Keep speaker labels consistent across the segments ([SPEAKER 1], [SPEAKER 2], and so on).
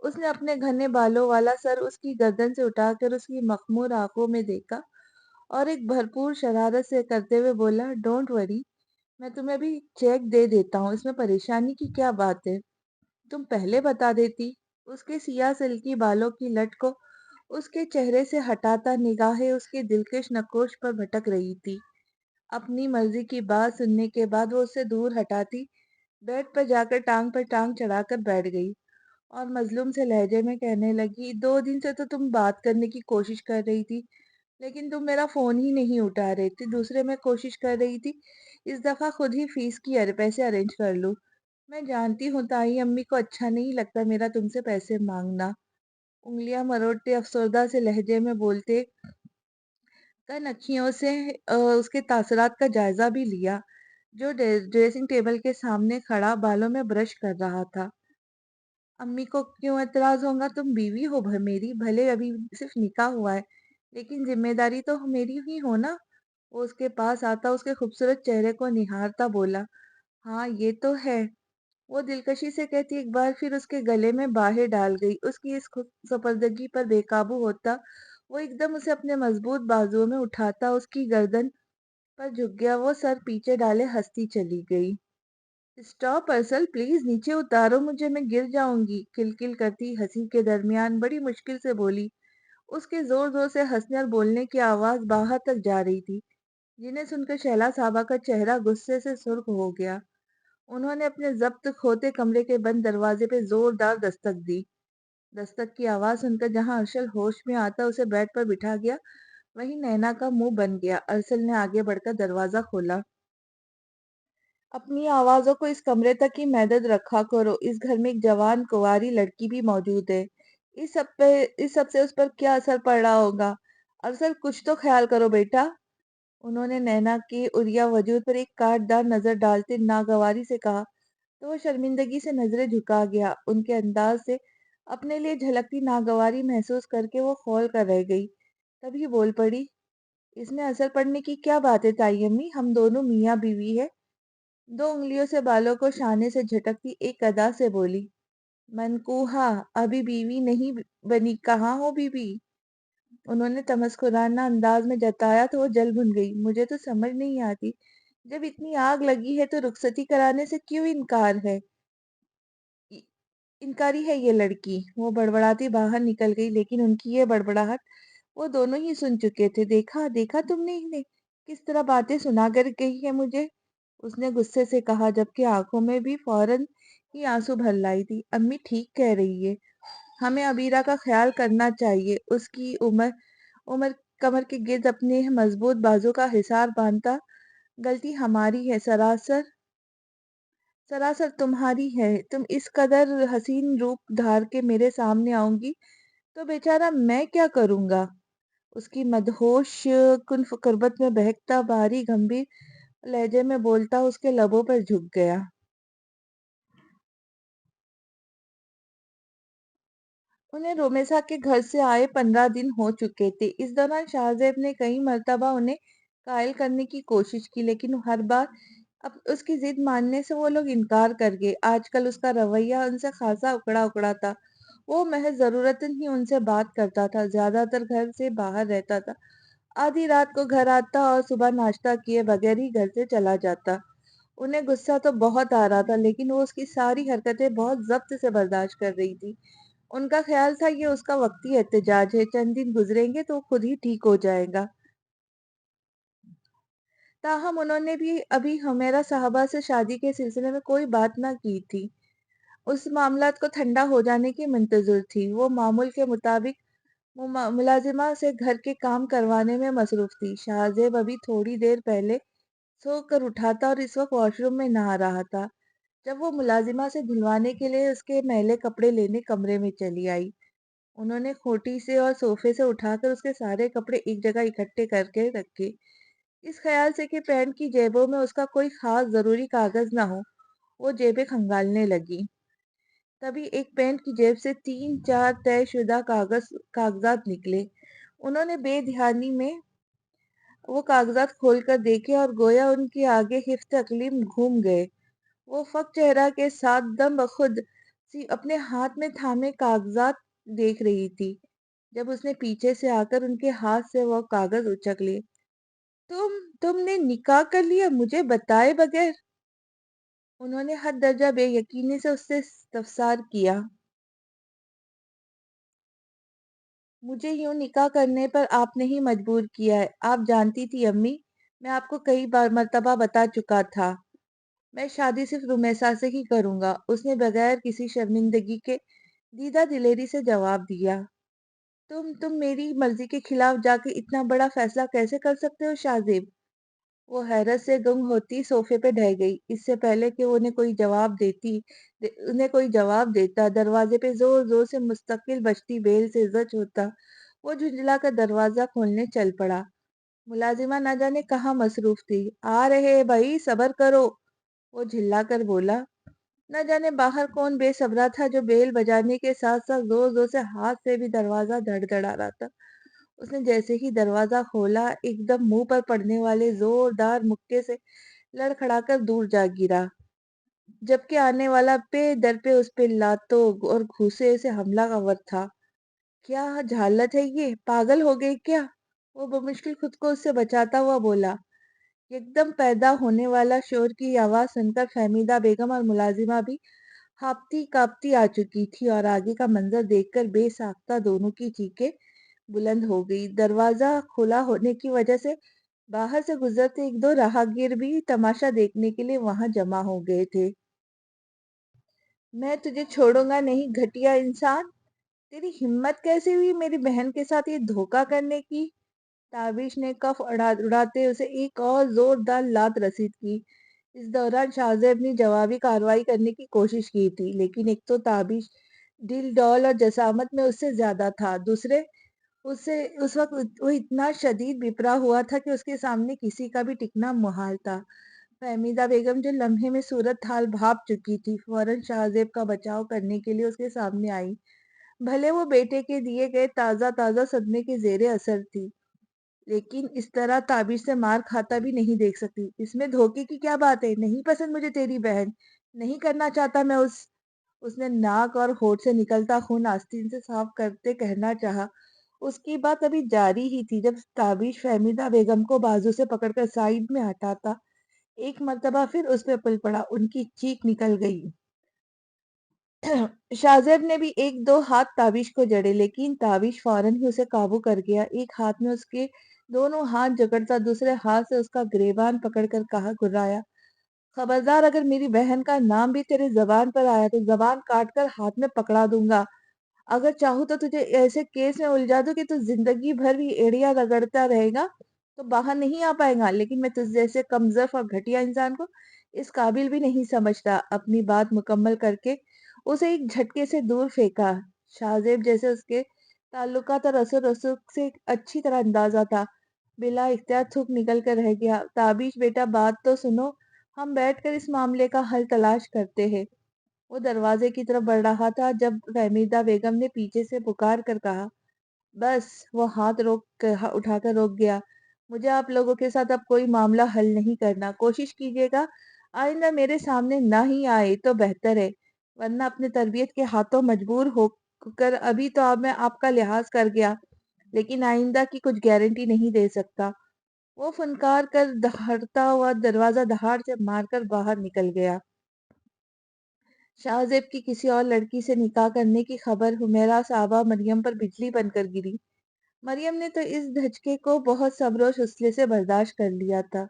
[SPEAKER 1] اس نے اپنے گھنے بالوں والا سر اس کی گردن سے اٹھا کر اس کی مخمور آنکھوں میں دیکھا اور ایک بھرپور شرارت سے کرتے ہوئے بولا، ڈونٹ وری، میں تمہیں ابھی چیک دے دیتا ہوں، اس میں پریشانی کی کیا بات ہے؟ تم پہلے بتا دیتی۔ اس کے سیاہ سلکی بالوں کی لٹ کو اس کے چہرے سے ہٹاتا نگاہیں اس کے دلکش نقوش پر بھٹک رہی تھی۔ اپنی مرضی کی بات سننے کے بعد وہ اسے دور ہٹاتی بیڈ پر جا کر ٹانگ پر ٹانگ چڑھا کر بیٹھ گئی اور مظلوم سے لہجے میں کہنے لگی، 2 دن سے تو تم بات کرنے کی کوشش کر رہی تھی لیکن تم میرا فون ہی نہیں اٹھا رہے تھے، دوسرے میں کوشش کر رہی تھی اس دفعہ خود ہی فیس کی پیسے ارینج کر لوں۔ میں جانتی ہوں تائی امی کو اچھا نہیں لگتا میرا تم سے پیسے مانگنا، انگلیاں مروڑتے افسردہ سے لہجے میں بولتے کن اکھیوں سے اس کے تاثرات کا جائزہ بھی لیا جو ڈریسنگ ٹیبل کے سامنے کھڑا بالوں میں برش کر رہا تھا۔ امی کو کیوں اعتراض ہوگا؟ تم بیوی ہو میری، بھلے ابھی صرف نکاح ہوا ہے لیکن ذمہ داری تو میری ہی ہو نا۔ وہ اس کے پاس آتا اس کے خوبصورت چہرے کو نہارتا بولا، ہاں یہ تو ہے۔ وہ دلکشی سے کہتی ایک بار پھر اس کے گلے میں باہیں ڈال گئی۔ اس کی اس خود سپردگی پر بے قابو ہوتا وہ ایک دم اسے اپنے مضبوط بازوؤں میں اٹھاتا اس کی گردن پر جھک گیا۔ وہ سر پیچھے ڈالے ہنستی چلی گئی۔ اسٹاپ ارسل، پلیز نیچے اتارو مجھے، میں گر جاؤں گی، کل کرتی ہنسی کے درمیان بڑی مشکل سے بولی۔ اس کے زور زور سے ہنسنے اور بولنے کی آواز باہر تک جا رہی تھی، جنہیں سن کر شہلا صاحبہ کا چہرہ غصے سے سرخ ہو گیا۔ انہوں نے اپنے ضبط کھوتے کمرے کے بند دروازے پہ زوردار دستک دی۔ دستک کی آواز سن کر جہاں ارشل ہوش میں آتا اسے بیڈ پر بٹھا گیا، وہیں نینا کا منہ بن گیا۔ ارسل نے آگے بڑھ کر دروازہ کھولا۔ اپنی آوازوں کو اس کمرے تک ہی محدود رکھا کرو، اس گھر میں ایک جوان کنواری لڑکی بھی موجود ہے، اس سب سے اس پر کیا اثر پڑ رہا ہوگا؟ ارسل کچھ تو خیال کرو بیٹا۔ انہوں نے نینا کے عریاں وجود پر ایک کاٹ دار نظر ڈالتے ناگواری سے کہا تو وہ شرمندگی سے نظریں جھکا گیا۔ ان کے انداز سے اپنے لیے جھلکتی ناگواری محسوس کر کے وہ کھول کر رہ گئی، تبھی بول پڑی، اس میں اثر پڑنے کی کیا بات ہے تائی امی، ہم دونوں میاں بیوی ہے۔ 2 انگلیوں سے بالوں کو شانے سے جھٹکتی ایک ادا سے بولی، منکوحہ ابھی بیوی نہیں بنی، کہاں ہو بیوی؟ انہوں نے تمسخرانہ انداز میں جتایا تو وہ جل بھن گئی۔ مجھے تو سمجھ نہیں آتی، جب اتنی آگ لگی ہے تو رخصتی کرانے سے کیوں انکاری ہے یہ لڑکی؟ وہ بڑبڑاتی باہر نکل گئی، لیکن ان کی یہ بڑبڑاہٹ وہ دونوں ہی سن چکے تھے۔ دیکھا دیکھا تم نے انہیں کس طرح باتیں سنا کر گئی ہے مجھے، اس نے غصے سے کہا، جبکہ آنکھوں میں بھی فوراً ہی آنسو بھر لائی تھی۔ امی ٹھیک کہہ رہی ہے، ہمیں ابیرہ کا خیال کرنا چاہیے، اس کی عمر کمر کے گرد اپنے مضبوط بازو کا حصار باندھتا، غلطی ہماری ہے، سراسر تمہاری ہے۔ تم اس قدر حسین روپ دھار کے میرے سامنے آؤں گی تو بیچارہ میں کیا کروں گا؟ اس کی مدہوش کن قربت میں بہکتا بھاری گمبھیر لہجے میں بولتا اس کے لبوں پر جھک گیا۔ انہیں رومیسا کے گھر سے آئے 15 دن ہو چکے تھے۔ اس دوران شاہ زیب نے کئی مرتبہ انہیں قائل کرنے کی کوشش کی، لیکن ہر بار اب اس کی ضد ماننے سے وہ لوگ انکار کر گئے۔ آج کل اس کا رویہ ان سے خاصا اکڑا اکڑا تھا۔ وہ محض ضرورتاً ہی ان سے بات کرتا تھا، زیادہ تر گھر سے باہر رہتا تھا، آدھی رات کو گھر آتا اور صبح ناشتہ کیے بغیر ہی گھر سے چلا جاتا۔ انہیں غصہ تو بہت آ رہا تھا، لیکن وہ اس کی ساری حرکتیں بہت ضبط سے برداشت کر رہی تھی۔ ان کا خیال تھا یہ اس کا وقتی احتجاج ہے، چند دن گزریں گے تو خود ہی ٹھیک ہو جائے گا۔ تاہم انہوں نے بھی ابھی حمیرہ صاحبہ سے شادی کے سلسلے میں کوئی بات نہ کی تھی، اس معاملات کو ٹھنڈا ہو جانے کی منتظر تھی۔ وہ معمول کے مطابق ملازمہ سے گھر کے کام کروانے میں مصروف تھی۔ شاہ زیب ابھی تھوڑی دیر پہلے سو کر اٹھا تھا اور اس وقت واش روم میں نہا رہا تھا جب وہ ملازمہ سے دھلوانے کے لیے اس کے میلے کپڑے لینے کمرے میں چلی آئی۔ انہوں نے کھوٹی سے اور صوفے سے اٹھا کر اس کے سارے کپڑے ایک جگہ اکٹھے کر کے رکھے، اس خیال سے کہ پینٹ کی جیبوں میں اس کا کوئی خاص ضروری کاغذ نہ ہو۔ وہ جیبیں کھنگالنے لگی، تبھی ایک پینٹ کی جیب سے 3 4 طے شدہ کاغذات نکلے۔ انہوں نے بے دھیانی میں وہ کاغذات کھول کر دیکھے اور گویا ان کے آگے حفظ اقلیم گھوم گئے۔ وہ فق چہرہ کے ساتھ دم بخود اپنے ہاتھ میں تھامے کاغذات دیکھ رہی تھی جب اس نے پیچھے سے آ کر ان کے ہاتھ سے وہ کاغذ اچک لیے۔ تم نے نکاح کر لیا مجھے بتائے بغیر؟ انہوں نے حد درجہ بے یقینی سے اس سے استفسار کیا۔ مجھے یوں نکاح کرنے پر آپ نے ہی مجبور کیا ہے۔ آپ جانتی تھی امی، میں آپ کو کئی بار مرتبہ بتا چکا تھا، میں شادی صرف رمیسا سے ہی کروں گا۔ اس نے بغیر کسی شرمندگی کے دیدہ دلیری سے جواب دیا۔ تم میری مرضی کے خلاف جا کے اتنا بڑا فیصلہ کیسے کر سکتے ہو شاہزیب؟ وہ حیرت سے گنگ ہوتی صوفے پہ ڈہ گئی۔ اس سے پہلے کہ انہیں کوئی جواب دیتا، دروازے پہ زور زور سے مستقل بجتی بیل سے زچ ہوتا، وہ جھنجھلا کر دروازہ کھولنے چل پڑا۔ ملازمہ نہ جانے کہاں مصروف تھی۔ آ رہے ہیں بھائی، صبر کرو، وہ جھلا کر بولا۔ نہ جانے باہر کون بے صبرا تھا جو بیل بجانے کے ساتھ ساتھ زور زور سے ہاتھ سے بھی دروازہ دھڑ رہا تھا۔ اس نے جیسے ہی دروازہ کھولا، ایک دم منہ پر پڑنے والے زوردار مکے سے لڑکھڑا کر دور جا گرا، جبکہ آنے والا پے در پہ اس پہ لاتوں اور گھوسے سے حملہ آور تھا۔ کیا جہالت ہے یہ، پاگل ہو گئی کیا؟ وہ بمشکل خود کو اس سے بچاتا ہوا بولا۔ ایک دم پیدا ہونے والا شور کی آواز سن کر فہمیدہ بیگم اور ملازمہ بھی ہاپتی کاپتی آ چکی تھی اور آگے کا منظر دیکھ کر بے ساختہ دونوں کی چیخیں بلند ہو گئی۔ دروازہ کھلا ہونے کی وجہ سے باہر سے گزرتے ایک دو راہگیر بھی تماشا دیکھنے کے لیے وہاں جمع ہو گئے تھے۔ میں تجھے چھوڑوں گا نہیں گھٹیا انسان، تیری ہمت کیسے ہوئی میری بہن کے ساتھ یہ دھوکہ کرنے کی؟ تابش نے کف اڑاتے اسے ایک اور زوردار لات رسید کی۔ اس دوران شاہزیب نے جوابی کارروائی کرنے کی کوشش کی تھی، لیکن ایک تو تابش ڈل ڈول اور جسامت میں اس سے زیادہ تھا، دوسرے اس وقت وہ اتنا شدید بپرا ہوا تھا کہ اس کے سامنے کسی کا بھی ٹکنا محال تھا۔ فہمیدہ بیگم جو لمحے میں صورت حال بھاپ چکی تھی، فوراً شاہزیب کا بچاؤ کرنے کے لیے اس کے سامنے آئی، بھلے وہ بیٹے کے دیے گئے تازہ تازہ صدمے کے زیر اثر تھی، لیکن اس طرح تابش سے مار کھاتا بھی نہیں دیکھ سکتی۔ اس میں دھوکے کی کیا بات ہے؟ نہیں پسند مجھے تیری بہن، نہیں کرنا چاہتا میں اس نے ناک اور ہونٹ سے نکلتا خون آستین سے صاف کرتے کہنا چاہا۔ اس کی بات ابھی جاری ہی تھی جب تابش فہمیدہ بیگم کو بازو سے پکڑ کر سائیڈ میں ہٹاتا ایک مرتبہ پھر اس پہ پل پڑا۔ ان کی چیخ نکل گئی۔ شاہزیب نے بھی ایک دو ہاتھ تابش کو جڑے، لیکن تابش فوراً ہی اسے قابو کر گیا۔ ایک ہاتھ میں اس کے دونوں ہاتھ جکڑتا دوسرے ہاتھ سے اس کا گریبان پکڑ کر کہا گرایا، خبردار اگر میری بہن کا نام بھی تیرے زبان پر آیا تو زبان کاٹ کر ہاتھ میں پکڑا دوں گا۔ اگر چاہوں تو تجھے ایسے کیس میں الجھا دوں کہ تو زندگی بھر بھی ایڑیاں رگڑتا رہے گا تو باہر نہیں آ پائے گا، لیکن میں تجھ جیسے کمزور اور گھٹیا انسان کو اس قابل بھی نہیں سمجھتا۔ اپنی بات مکمل کر کے اسے ایک جھٹکے سے دور پھینکا۔ شاہزیب جیسے اس کے تعلقات اور اثر رسوخ سے اچھی طرح اندازہ تھا، بلا اختیار تھوک نکل کر رہ گیا۔ تابش بیٹا بات تو سنو، ہم بیٹھ کر اس معاملے کا حل تلاش کرتے ہیں۔ وہ دروازے کی طرف بڑھ رہا تھا جب فہمیدہ بیگم نے پیچھے سے پکار کر کہا، بس۔ وہ ہاتھ اٹھا کر روک گیا۔ مجھے آپ لوگوں کے ساتھ اب کوئی معاملہ حل نہیں کرنا، کوشش کیجیے گا آئندہ میرے سامنے نہ ہی آئے تو بہتر ہے، ورنہ اپنے تربیت کے ہاتھوں مجبور ہو کر ابھی تو اب میں آپ کا لحاظ کر گیا، لیکن آئندہ کی کچھ گارنٹی نہیں دے سکتا۔ وہ فنکار کر دہڑتا ہوا دروازہ دہاڑ سے مار کر باہر نکل گیا۔ شاہزیب کی کسی اور لڑکی سے نکاح کرنے کی خبر حمیرہ صاحبہ مریم پر بجلی بن کر گری۔ مریم نے تو اس دھچکے کو بہت صبر و حوصلے سے برداشت کر لیا تھا۔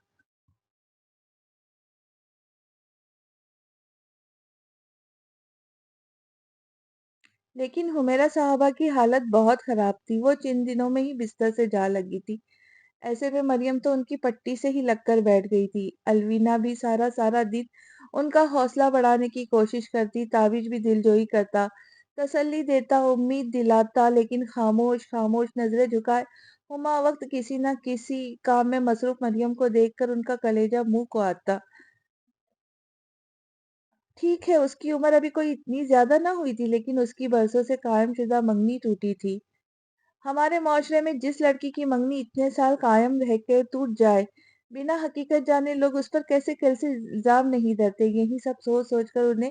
[SPEAKER 1] لیکن حمیرہ صاحبہ کی حالت بہت خراب تھی، وہ چند دنوں میں ہی بستر سے جا لگی تھی۔ ایسے میں مریم تو ان کی پٹی سے ہی لگ کر بیٹھ گئی تھی۔ الوینا بھی سارا سارا دن ان کا حوصلہ بڑھانے کی کوشش کرتی، تابش بھی دلجوئی کرتا، تسلی دیتا، امید دلاتا، لیکن خاموش خاموش نظریں جھکائے ہما وقت کسی نہ کسی کام میں مصروف مریم کو دیکھ کر ان کا کلیجہ منہ کو آتا۔ ٹھیک ہے، اس کی عمر ابھی کوئی اتنی زیادہ نہ ہوئی تھی، لیکن اس کی برسوں سے قائم شدہ منگنی ٹوٹی تھی۔ ہمارے معاشرے میں جس لڑکی کی منگنی اتنے سال قائم رہ کے ٹوٹ جائے، بنا حقیقت جانے لوگ اس پر کیسے کیسے الزام نہیں دھرتے، یہی سب سوچ سوچ کر انہیں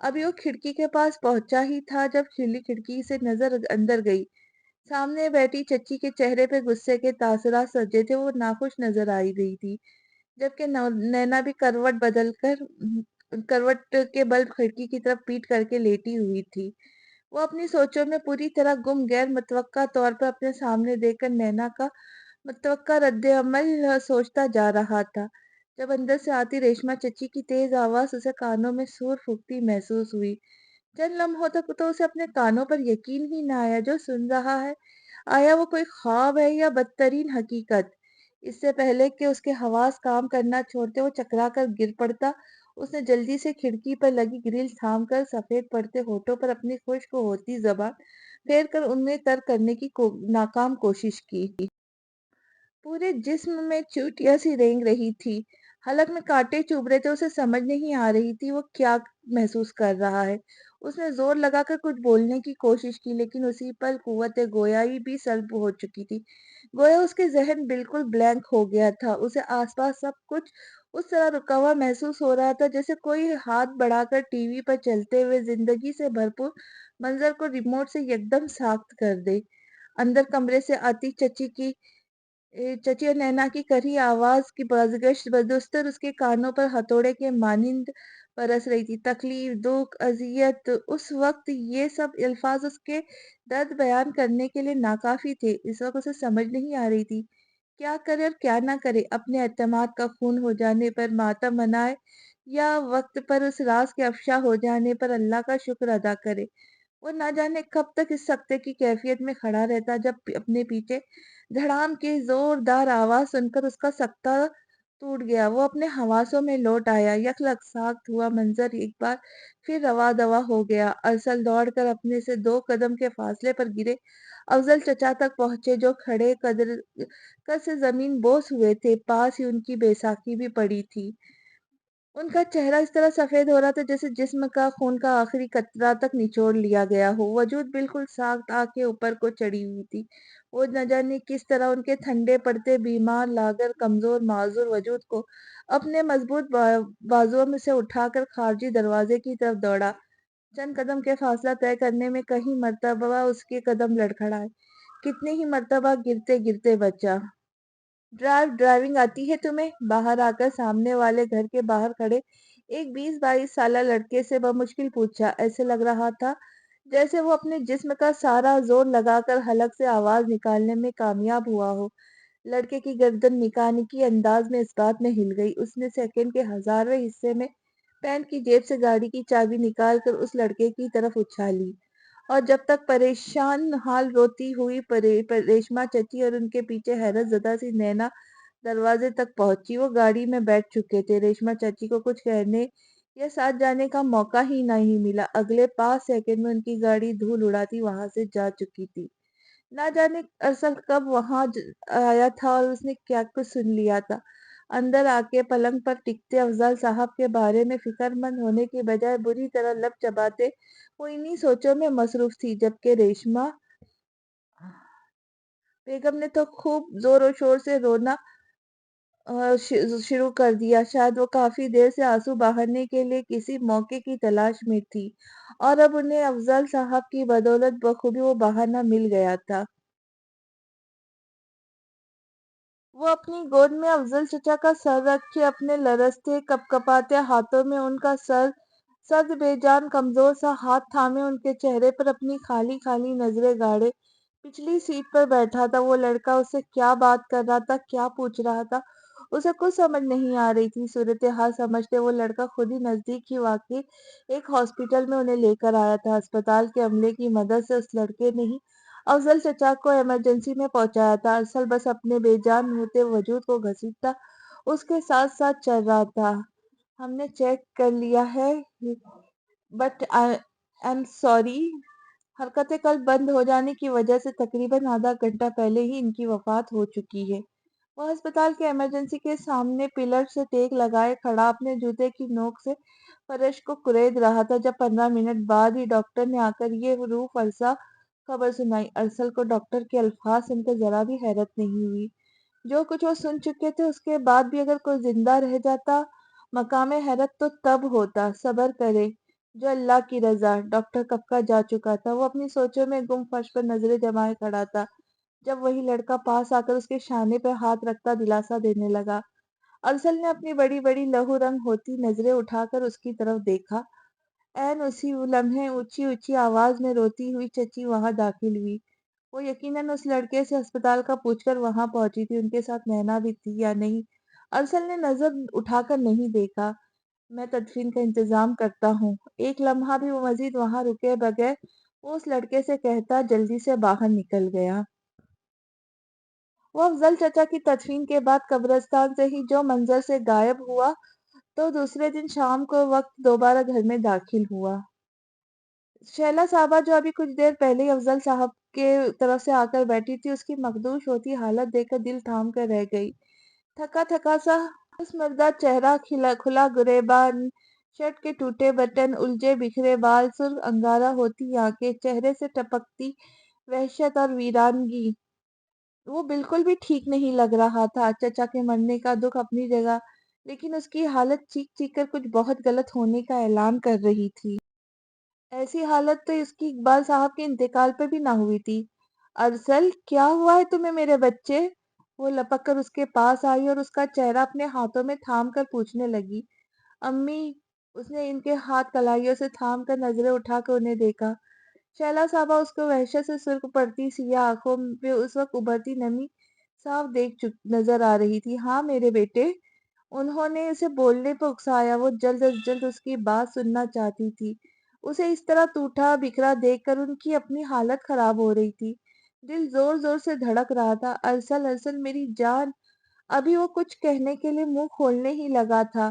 [SPEAKER 1] ابھی وہ کھڑکی کے پاس پہنچا ہی تھا جب کھلی کھڑکی سے نظر اندر گئی۔ سامنے بیٹھی چچی کے چہرے پہ غصے کے تاثرات سجے تھے، وہ ناخوش نظر آئی رہی تھی، جبکہ نینا بھی کروٹ کے بل کھڑکی کی طرف پیٹ کر کے لیٹی ہوئی تھی۔ وہ اپنی سوچوں میں پوری طرح گم، غیر متوقع طور پر اپنے سامنے دیکھ کر نینا کا متوقع رد عمل سوچتا جا رہا تھا، جب اندر سے آتی ریشما چچی کی تیز آواز اسے کانوں میں سور پھونکتی محسوس ہوئی۔ چند لمحوں تک تو اسے اپنے کانوں پر یقین ہی نہ آیا جو سن رہا ہے۔ آیا وہ کوئی خواب ہے یا بدترین حقیقت؟ اس سے پہلے کہ اس کے حواس کام کرنا چھوڑتے وہ چکرا کر گر پڑتا، اس نے جلدی سے کھڑکی پر لگی گرل تھام کر سفید پڑتے ہونٹوں پر اپنی خشک ہوتی زبان پھیر کر انہیں تر کرنے کی ناکام کوشش کی۔ پورے جسم میں چوٹیاں سی رینگ رہی تھی، حلق میں کانٹے چبھ رہے تھے، اسے سمجھ نہیں آ رہی تھی وہ کیا محسوس کر رہا ہے۔ اس نے زور لگا کر کچھ بولنے کی کوشش کی، لیکن اسی پل قوت گویائی بھی سلب ہو چکی تھی۔ گویا اس کے ذہن بالکل بلینک ہو گیا تھا، اسے آس پاس سب کچھ اس طرح رکا ہوا محسوس ہو رہا تھا جیسے کوئی ہاتھ بڑھا کر ٹی وی پر چلتے ہوئے زندگی سے بھرپور منظر کو ریموٹ سے یکدم ساخت کر دے۔ اندر کمرے سے آتی چچی اور نینا کی کرہی آواز کی بازگشت بدستر اس کے کانوں پر ہتھوڑے کے مانند برس رہی تھی۔ تکلیف، دکھ، اذیت، اس وقت یہ سب الفاظ اس کے درد بیان کرنے کے لیے ناکافی تھے۔ اس وقت اسے سمجھ نہیں آ رہی تھی کیا کرے اور کیا نہ کرے، اپنے اعتماد کا خون ہو جانے پر ماتم منائے یا وقت پر اس راز کے افشا ہو جانے پر اللہ کا شکر ادا کرے۔ وہ نہ جانے کب تک اس سکتے کی کیفیت میں کھڑا رہتا جب اپنے پیچھے دھڑام کی زوردار آواز سن کر اس کا سکتہ ٹوٹ گیا۔ وہ اپنے حواسوں میں لوٹ آیا، یکلک ساخت ہوا منظر ایک بار پھر روا دوا ہو گیا۔ ارسل دوڑ کر اپنے سے 2 قدم کے فاصلے پر گرے افضل چچا تک پہنچے جو کھڑے قد سے زمین بوس ہوئے تھے، پاس ہی ان کی بیساکھی بھی پڑی تھی۔ ان کا چہرہ اس طرح سفید ہو رہا تھا جیسے جسم کا خون کا آخری قطرہ تک نچوڑ لیا گیا ہو، وجود بالکل ساخت آنکھیں اوپر کو چڑھی ہوئی تھی۔ وہ نہ جانے کس طرح ان کے ٹھنڈے پڑتے بیمار لاغر کمزور معذور وجود کو اپنے مضبوط بازوؤں میں سے اٹھا کر خارجی دروازے کی طرف دوڑا۔ چند قدم کے فاصلہ طے کرنے میں کئی مرتبہ اس کے قدم لڑکھڑائے، کتنی ہی مرتبہ گرتے گرتے بچا۔ ڈرائیونگ آتی ہے تمہیں؟ باہر آ کر سامنے والے گھر کے باہر کھڑے ایک 20-22 سالہ لڑکے سے بمشکل پوچھا۔ ایسے لگ رہا تھا جیسے وہ اپنے جسم کا سارا زور لگا کر حلق سے آواز نکالنے میں کامیاب ہوا ہو۔ لڑکے کی گردن میکانیکی انداز میں اس بات میں ہل گئی۔ اس نے سیکنڈ کے 1000ویں حصے میں پینٹ کی جیب سے گاڑی کی چابی نکال کر اس لڑکے کی طرف اچھالی، اور جب تک پریشان حال روتی ہوئی ریشما چچی اور ان کے پیچھے حیرت زدہ سی نینا دروازے تک پہنچی، وہ گاڑی میں بیٹھ چکے تھے۔ ریشما چچی کو کچھ کہنے یا ساتھ جانے کا موقع ہی نہیں ملا۔ اگلے 5 سیکنڈ میں ان کی گاڑی دھول اڑاتی وہاں سے جا چکی تھی۔ نہ جانے ارسل کب وہاں آیا تھا اور اس نے کیا کچھ سن لیا تھا۔ اندر آ کے پلنگ پر ٹکتے افضل صاحب کے بارے میں فکر مند ہونے کی بجائے بری طرح لب چباتے وہ انہی سوچوں میں مصروف تھی، جبکہ ریشما بیگم نے تو خوب زور و شور سے رونا شروع کر دیا۔ شاید وہ کافی دیر سے آنسو بہانے کے لیے کسی موقع کی تلاش میں تھی، اور اب انہیں افضل صاحب کی بدولت بخوبی وہ بہانہ مل گیا تھا۔ وہ اپنی گود میں افضل چچا کا سر رکھ کے اپنے لرزتے کپکپاتے ہاتھوں میں ان کا سرد بے جان کمزور سا ہاتھ تھامے ان کے چہرے پر اپنی خالی خالی نظریں گاڑے پچھلی سیٹ پر بیٹھا تھا۔ وہ لڑکا اس سے کیا بات کر رہا تھا، کیا پوچھ رہا تھا، اسے کچھ سمجھ نہیں آ رہی تھی۔ صورتحال سمجھتے وہ لڑکا خود ہی نزدیک ہی واقع ایک ہاسپٹل میں انہیں لے کر آیا تھا۔ اسپتال کے عملے کی مدد سے اس لڑکے نے ہی افضل چچا کو ایمرجنسی میں پہنچایا تھا۔ ارسل بس اپنے بے جان ہوتے وجود کو گھسیٹتا اس کے ساتھ ساتھ چل رہا تھا۔ ہم نے چیک کر لیا ہے، بٹ آئی ایم سوری، حرکت قلب بند ہو جانے کی وجہ سے تقریباً آدھا گھنٹہ پہلے ہی ان کی وفات ہو چکی ہے۔ وہ اسپتال کے ایمرجنسی کے سامنے پلر سے ٹیک لگائے کھڑا اپنے جوتے کی نوک سے فرش کو کرید رہا تھا جب 15 منٹ بعد ہی ڈاکٹر نے آ کر یہ روح فرسا خبر سنائی۔ ارسل کو ڈاکٹر کے الفاظ سن کر ذرا بھی حیرت نہیں ہوئی۔ جو کچھ وہ سن چکے تھے اس کے بعد بھی اگر کوئی زندہ رہ جاتا، مقام حیرت تو تب ہوتا۔ صبر کریں، جو اللہ کی رضا۔ ڈاکٹر کب کا جا چکا تھا، وہ اپنی سوچوں میں گم فرش پر نظریں جمائے کھڑا تھا جب وہی لڑکا پاس آ کر اس کے شانے پہ ہاتھ رکھتا دلاسا دینے لگا۔ ارسل نے اپنی بڑی بڑی لہو رنگ ہوتی نظریں اٹھا کر اس کی طرف دیکھا۔ عین اسی لمحے اونچی اونچی آواز میں روتی ہوئی چچی وہاں داخل ہوئی۔ وہ یقیناً اس لڑکے سے ہسپتال کا پوچھ کر وہاں پہنچی تھی، ان کے ساتھ نینا بھی تھی یا نہیں۔ ارسل نے نظر اٹھا کر نہیں دیکھا۔ میں تدفین کا انتظام کرتا ہوں۔ ایک لمحہ بھی وہ مزید وہاں رکے بغیر وہ اس لڑکے سے کہتا جلدی سے باہر نکل گیا۔ وہ افضل چچا کی تدفین کے بعد قبرستان سے ہی جو منظر سے غائب ہوا تو دوسرے دن شام کو وقت دوبارہ گھر میں داخل ہوا۔ شیلا صاحبہ جو ابھی کچھ دیر پہلے ہی افضل صاحب کے طرف سے آ کر بیٹھی تھی، اس کی مخدوش ہوتی حالت دیکھ کر دل تھام کر رہ گئی۔ تھکا تھکا سا مردہ چہرہ، کھلا گریبان، شرٹ کے ٹوٹے بٹن، الجھے بکھرے بال، سرخ انگارہ ہوتی آنکھیں، چہرے سے ٹپکتی وحشت اور ویرانگی۔ وہ بالکل بھی ٹھیک نہیں لگ رہا تھا۔ چچا کے مرنے کا دکھ اپنی جگہ، لیکن اس کی حالت چیخ چیخ کر کچھ بہت غلط ہونے کا اعلان کر رہی تھی۔ ایسی حالت تو اس کی اقبال صاحب کے انتقال پہ بھی نہ ہوئی تھی۔ ارسل، کیا ہوا ہے تمہیں میرے بچے؟ وہ لپک کر اس کے پاس آئی اور اس کا چہرہ اپنے ہاتھوں میں تھام کر پوچھنے لگی۔ امی، اس نے ان کے ہاتھ کلائیوں سے تھام کر نظریں اٹھا کر انہیں دیکھا۔ شیلا صاحبہ اس کو وحشت سے سرخ پڑتی سیاہ آنکھوں پہ اس وقت ابھرتی نمی صاف دیکھ نظر آ رہی تھی۔ ہاں میرے بیٹے، انہوں نے اسے بولنے پہ اکسایا۔ وہ جلد از جلد اس کی بات سننا چاہتی تھی۔ اسے اس طرح ٹوٹا بکھرا دیکھ کر ان کی اپنی حالت خراب ہو رہی تھی۔ دل زور زور سے دھڑک رہا تھا۔ ارسل، ارسل میری جان۔ ابھی وہ کچھ کہنے کے لیے منہ کھولنے ہی لگا تھا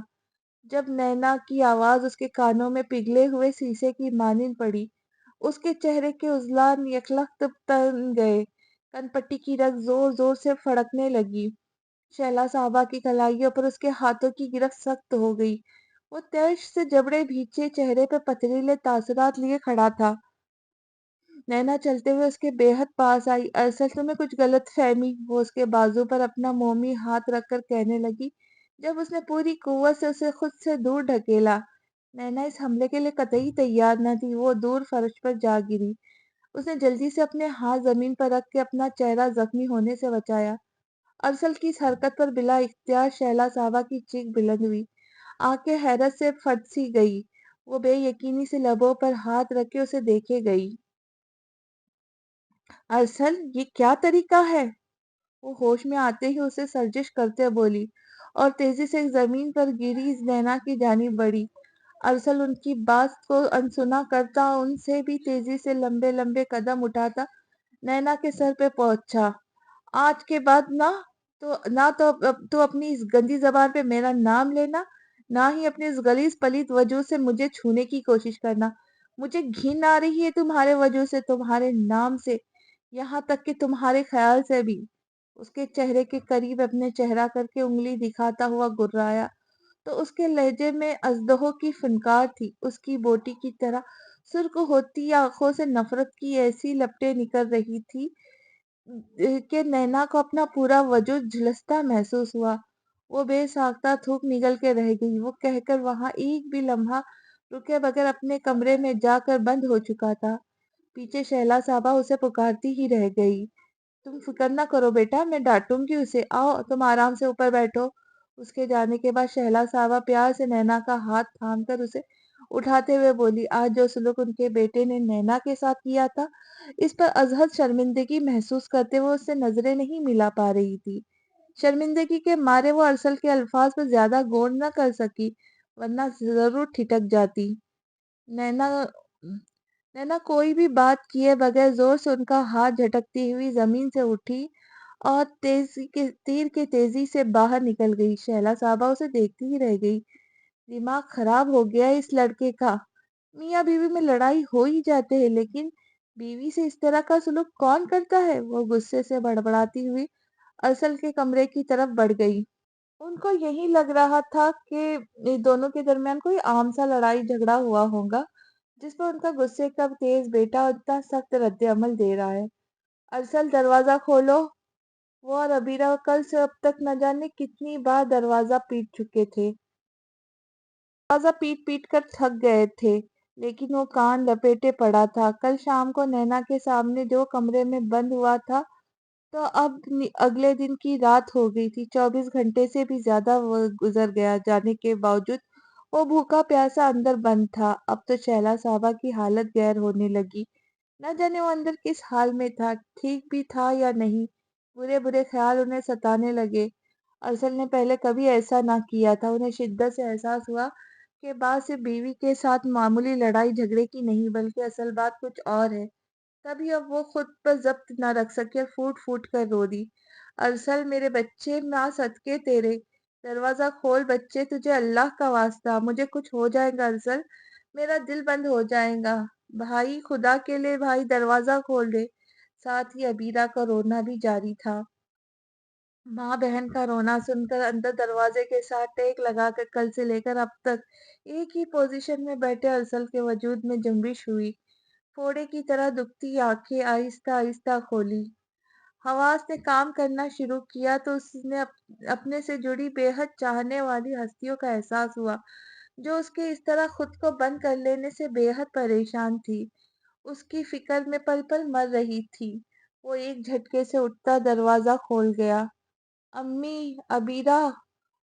[SPEAKER 1] جب نینا کی آواز اس کے کانوں میں پگھلے ہوئے شیشے کی مانند پڑی۔ اس کے چہرے کے عضلان یکلخت تن گئے، کن پٹی کی رگ زور زور سے پھڑکنے لگی۔ شیلا صاحبہ کی کلائیوں پر اس کے ہاتھوں کی گرفت سخت ہو گئی۔ وہ تیش سے جبڑے بھیجے چہرے پہ پتھریلے تاثرات لیے کھڑا تھا۔ نینا چلتے ہوئے اس کے بے حد پاس آئی۔ ارسل، تمہیں کچھ غلط فہمی، وہ اس کے بازو پر اپنا مومی ہاتھ رکھ کر کہنے لگی جب اس نے پوری قوت سے اسے خود سے دور ڈھکیلا۔ نینا اس حملے کے لیے قطعی تیار نہ تھی۔ وہ دور فرش پر جا گری۔ اس نے جلدی سے اپنے ہاتھ زمین پر رکھ کے اپنا چہرہ زخمی ہونے سے بچایا۔ ارسل کی اس حرکت پر بلا اختیار شیلا صاحبہ کی چیخ بلند ہوئی۔ آنکھیں حیرت سے پھٹ سی گئی۔ وہ بے یقینی سے لبوں پر ہاتھ رکھ کے اسے دیکھے گئی۔ ارسل، یہ کیا طریقہ ہے؟ وہ ہوش میں آتے ہی اسے سرزش کرتے بولی اور تیزی سے زمین پر گری نینا کی جانب بڑھی۔ ارسل ان کی بات کو انسنا کرتا ان سے بھی تیزی سے لمبے لمبے قدم اٹھاتا نینا کے سر پہ پہنچا۔ آج کے بعد نہ تو اپنی اس گندی زبان پہ میرا نام لینا، نہ ہی اپنے اس غلیظ پلیت وجود سے مجھے چھونے کی کوشش کرنا۔ مجھے گھن آ رہی ہے تمہارے وجود سے، تمہارے نام سے، یہاں تک کہ تمہارے خیال سے بھی۔ اس کے چہرے کے قریب اپنے چہرہ کر کے انگلی دکھاتا ہوا گرایا تو اس کے لہجے میں اژدہوں کی فنکار تھی۔ اس کی بوٹی کی طرح سرخ ہوتی آنکھوں سے نفرت کی ایسی لپٹیں نکل رہی تھی کہ نینا کو اپنا پورا وجود جھلستا محسوس ہوا۔ وہ بے ساختہ تھوک نگل کے رہ گئی۔ وہ کہہ کر وہاں ایک بھی لمحہ رکے بغیر اپنے کمرے میں جا کر بند ہو چکا تھا۔ پیچھے شیلا صاحبہ اسے پکارتی ہی رہ گئی۔ تم فکر نہ کرو بیٹا، میں ڈانٹوں گی اسے، آؤ تم آرام سے اوپر بیٹھو۔ اس کے جانے کے بعد شیلا صاحبہ پیار سے نینا کا ہاتھ تھام کر اسے اٹھاتے ہوئے بولی، آج جو سلوک ان کے بیٹے نے نینا کے ساتھ کیا تھا، اس پر ازحد شرمندگی محسوس کرتے ہوئے اس سے نظریں نہیں ملا پا رہی تھی۔ شرمندگی کے مارے وہ ارسل کے الفاظ پر زیادہ غور نہ کر سکی، ورنہ ضرور ٹھٹک جاتی۔ نینا نینا کوئی بھی بات کیے بغیر زور سے ان کا ہاتھ جھٹکتی ہوئی زمین سے اٹھی اور تیر کے تیزی سے باہر نکل گئی۔ شیلا صاحبہ اسے دیکھتی ہی رہ گئی۔ دماغ خراب ہو گیا ہے اس لڑکے کا۔ میاں بیوی میں لڑائی ہو ہی جاتے ہیں، لیکن بیوی سے اس طرح کا سلوک کون کرتا ہے؟ وہ غصے سے بڑبڑاتی ہوئی ارسل کے کمرے کی طرف بڑھ گئی۔ ان کو یہی لگ رہا تھا کہ دونوں کے درمیان کوئی عام سا لڑائی جھگڑا ہوا ہوگا، جس پر ان کا غصے کا تیز بیٹا اتنا سخت رد عمل دے رہا ہے۔ ارسل، دروازہ کھولو۔ وہ اور ابیرہ کل سے اب تک نہ جانے کتنی بار دروازہ پیٹ چکے تھے۔ دروازہ پیٹ پیٹ کر تھک گئے تھے، لیکن وہ کان لپیٹے پڑا تھا۔ کل شام کو نینا کے سامنے جو کمرے میں بند ہوا تھا تو اب اگلے دن کی رات ہو گئی تھی۔ 24 گھنٹے سے بھی زیادہ گزر گیا جانے کے باوجود وہ بھوکا پیاسا اندر بند تھا۔ اب تو شہلا صاحبہ کی حالت گیر ہونے لگی۔ نہ جانے وہ اندر کس حال میں تھا، ٹھیک بھی تھا یا نہیں۔ برے برے خیال انہیں ستانے لگے۔ ارسل نے پہلے کبھی ایسا نہ کیا تھا۔ انہیں شدت سے احساس ہوا کہ بات صرف بیوی کے ساتھ معمولی لڑائی جھگڑے کی نہیں بلکہ اصل بات کچھ اور ہے۔ تبھی اب وہ خود پر ضبط نہ رکھ سکی اور پھوٹ پھوٹ کر رو دی۔ ارسل میرے بچے، ماں صدقے تیرے، دروازہ کھول بچے، تجھے اللہ کا واسطہ، مجھے کچھ ہو جائے گا ارسل، میرا دل بند ہو جائے گا۔ بھائی خدا کے لیے بھائی دروازہ کھول دے۔ ساتھ ہی عبیرہ کا رونا بھی جاری تھا۔ ماں بہن کا رونا سن کر اندر دروازے کے ساتھ ٹیک لگا کر کل سے لے کر اب تک ایک ہی پوزیشن میں بیٹھے ارسل کے وجود میں جنبش ہوئی۔ پھوڑے کی طرح دکھتی آنکھیں آہستہ آہستہ کھولی۔ حواس نے کام کرنا شروع کیا تو اس نے اپنے سے جڑی بے حد چاہنے والی ہستیوں کا احساس ہوا جو اس کے اس طرح خود کو بند کر لینے سے بے حد پریشان تھی۔ اس کی فکر میں پل پل مر رہی تھی۔ وہ ایک جھٹکے سے اٹھتا دروازہ کھول گیا۔ امی، عبیرہ!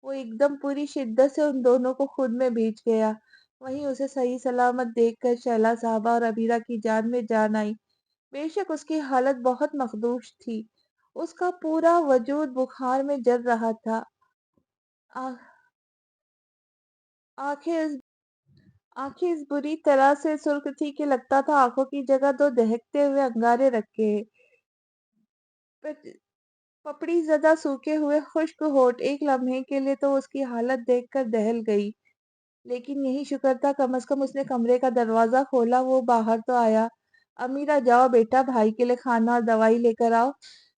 [SPEAKER 1] وہ ایک دم پوری شدت سے ان دونوں کو خود میں بھیج گیا۔ وہیں اسے صحیح سلامت دیکھ کر شہلا صاحبہ اور عبیرہ کی جان میں جان آئی۔ بے شک اس کی حالت بہت مخدوش تھی۔ اس کا پورا وجود بخار میں جل رہا تھا۔ آنکھیں آنکھیں اس بری طرح سے سرخ تھی کہ لگتا تھا آنکھوں کی جگہ دو دہکتے ہوئے انگارے رکھے ہیں۔ پپڑی زدہ سوکھے ہوئے خشک ہونٹ ایک لمحے کے لیے تو اس کی حالت دیکھ کر دہل گئی، لیکن یہی شکر تھا کم از کم اس نے کمرے کا دروازہ کھولا، وہ باہر تو آیا۔ امیرہ جاؤ بیٹا، بھائی کے لیے کھانا اور دوائی لے کر آؤ۔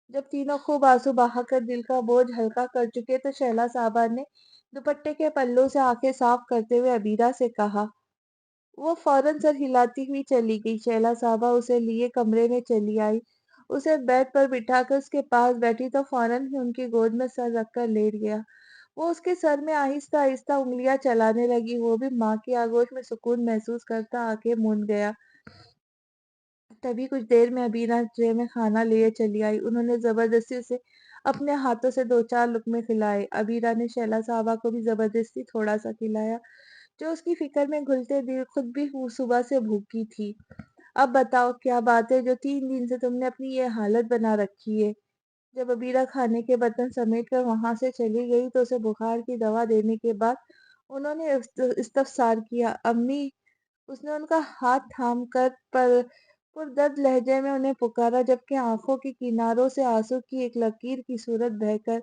[SPEAKER 1] جب تینوں خوب آنسو بہا کر دل کا بوجھ ہلکا کر چکے تو شہلا صاحبہ نے دوپٹے کے پلوں سے آنکھیں صاف کرتے ہوئے عبیرہ سے کہا۔ وہ فوراً سر ہلاتی ہوئی چلی گئی۔ شہلا صاحبہ اسے لیے کمرے میں چلی آئی، اسے بیڈ پر بٹھا کر اس کے پاس بیٹھی تو فوراً ہی ان کی گود میں سر رکھ کر لیٹ گیا۔ وہ اس کے سر میں آہستہ آہستہ انگلیاں چلانے لگی۔ وہ بھی ماں کی آغوش میں سکون محسوس کرتا آنکھیں موند گیا۔ تبھی کچھ دیر میں عبیرہ ٹرے میں کھانا لیے چلی آئی۔ انہوں نے زبردستی اسے اپنے ہاتھوں سے 2 4 لقمے کھلائے۔ عبیرہ نے شہلا صاحبہ کو بھی زبردستی تھوڑا سا کھلایا جو اس کی فکر میں گھلتے دل خود بھی صبح سے بھوکی تھی۔ اب بتاؤ کیا بات ہے جو 3 دن سے تم نے اپنی یہ حالت بنا رکھی ہے؟ جب عبیرہ کھانے کے برتن سمیٹ کر وہاں سے چلی گئی تو اسے بخار کی دوا دینے کے بعد انہوں نے استفسار کیا۔ امی! اس نے ان کا ہاتھ تھام کر پردرد لہجے میں انہیں پکارا جبکہ آنکھوں کے کناروں سے آنسو کی ایک لکیر کی صورت بہہ کر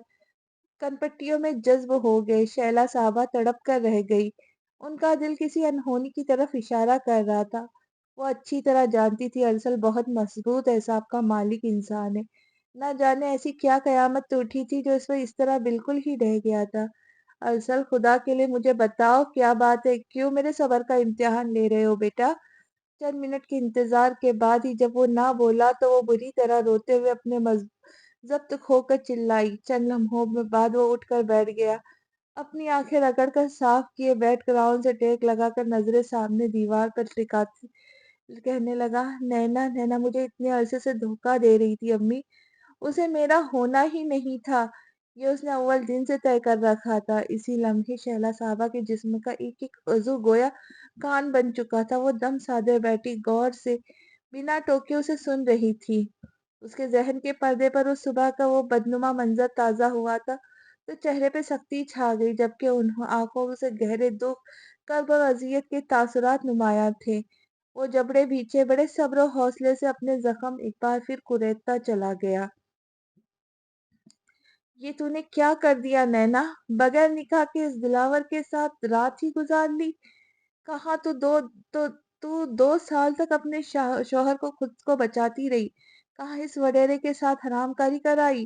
[SPEAKER 1] کنپٹیوں میں جذب ہو گئے۔ شہلا صاحبہ تڑپ کر رہ گئی۔ ان کا دل کسی انہونی کی طرف اشارہ کر رہا تھا۔ وہ اچھی طرح جانتی تھی ارسل بہت مضبوط اعصاب کا مالک انسان ہے۔ نہ جانے ایسی کیا قیامت ٹوٹی تھی جو اس پر اس طرح بالکل ہی ڈہ گیا تھا۔ ارسل خدا کے لیے مجھے بتاؤ کیا بات ہے، کیوں میرے صبر کا امتحان لے رہے ہو بیٹا؟ چند منٹ کے انتظار کے بعد ہی جب وہ نہ بولا تو وہ بری طرح روتے ہوئے اپنے ضبط کھو کر چلائی۔ چند لمحوں بعد وہ اٹھ کر بیٹھ گیا، اپنی آنکھیں رگڑ کر صاف کیے بیک گراؤنڈ سے ٹیک لگا کر نظریں سامنے دیوار پر ٹکاتے کہنے لگا، نینا نینا مجھے اتنے عرصے سے دھوکہ دے رہی تھی امی، اسے میرا ہونا ہی نہیں تھا، یہ اس نے اول دن سے طے کر رکھا تھا۔ اسی لمحے شہلا صاحبہ کے جسم کا ایک ایک عضو گویا کان بن چکا تھا۔ وہ دم سادے بیٹھی غور سے بنا ٹوکے اسے سن رہی تھی۔ اس کے ذہن کے پردے پر اس صبح کا وہ بدنما منظر تازہ ہوا تھا تو چہرے پہ سختی چھا گئی جبکہ آنکھوں سے گہرے دکھ، کرب اور اذیت کے تاثرات نمایاں تھے۔ وہ جبڑے بھیچے بڑے صبر و حوصلے سے اپنے زخم ایک بار پھر کریدتا چلا گیا۔ یہ تو نے کیا کر دیا نینا؟ بغیر نکاح کے اس دلاور کے ساتھ رات ہی گزار لی؟ کہاں تو 2 سال تک اپنے شوہر کو خود کو بچاتی رہی، کہاں اس وڈیرے کے ساتھ حرام کاری کرائی؟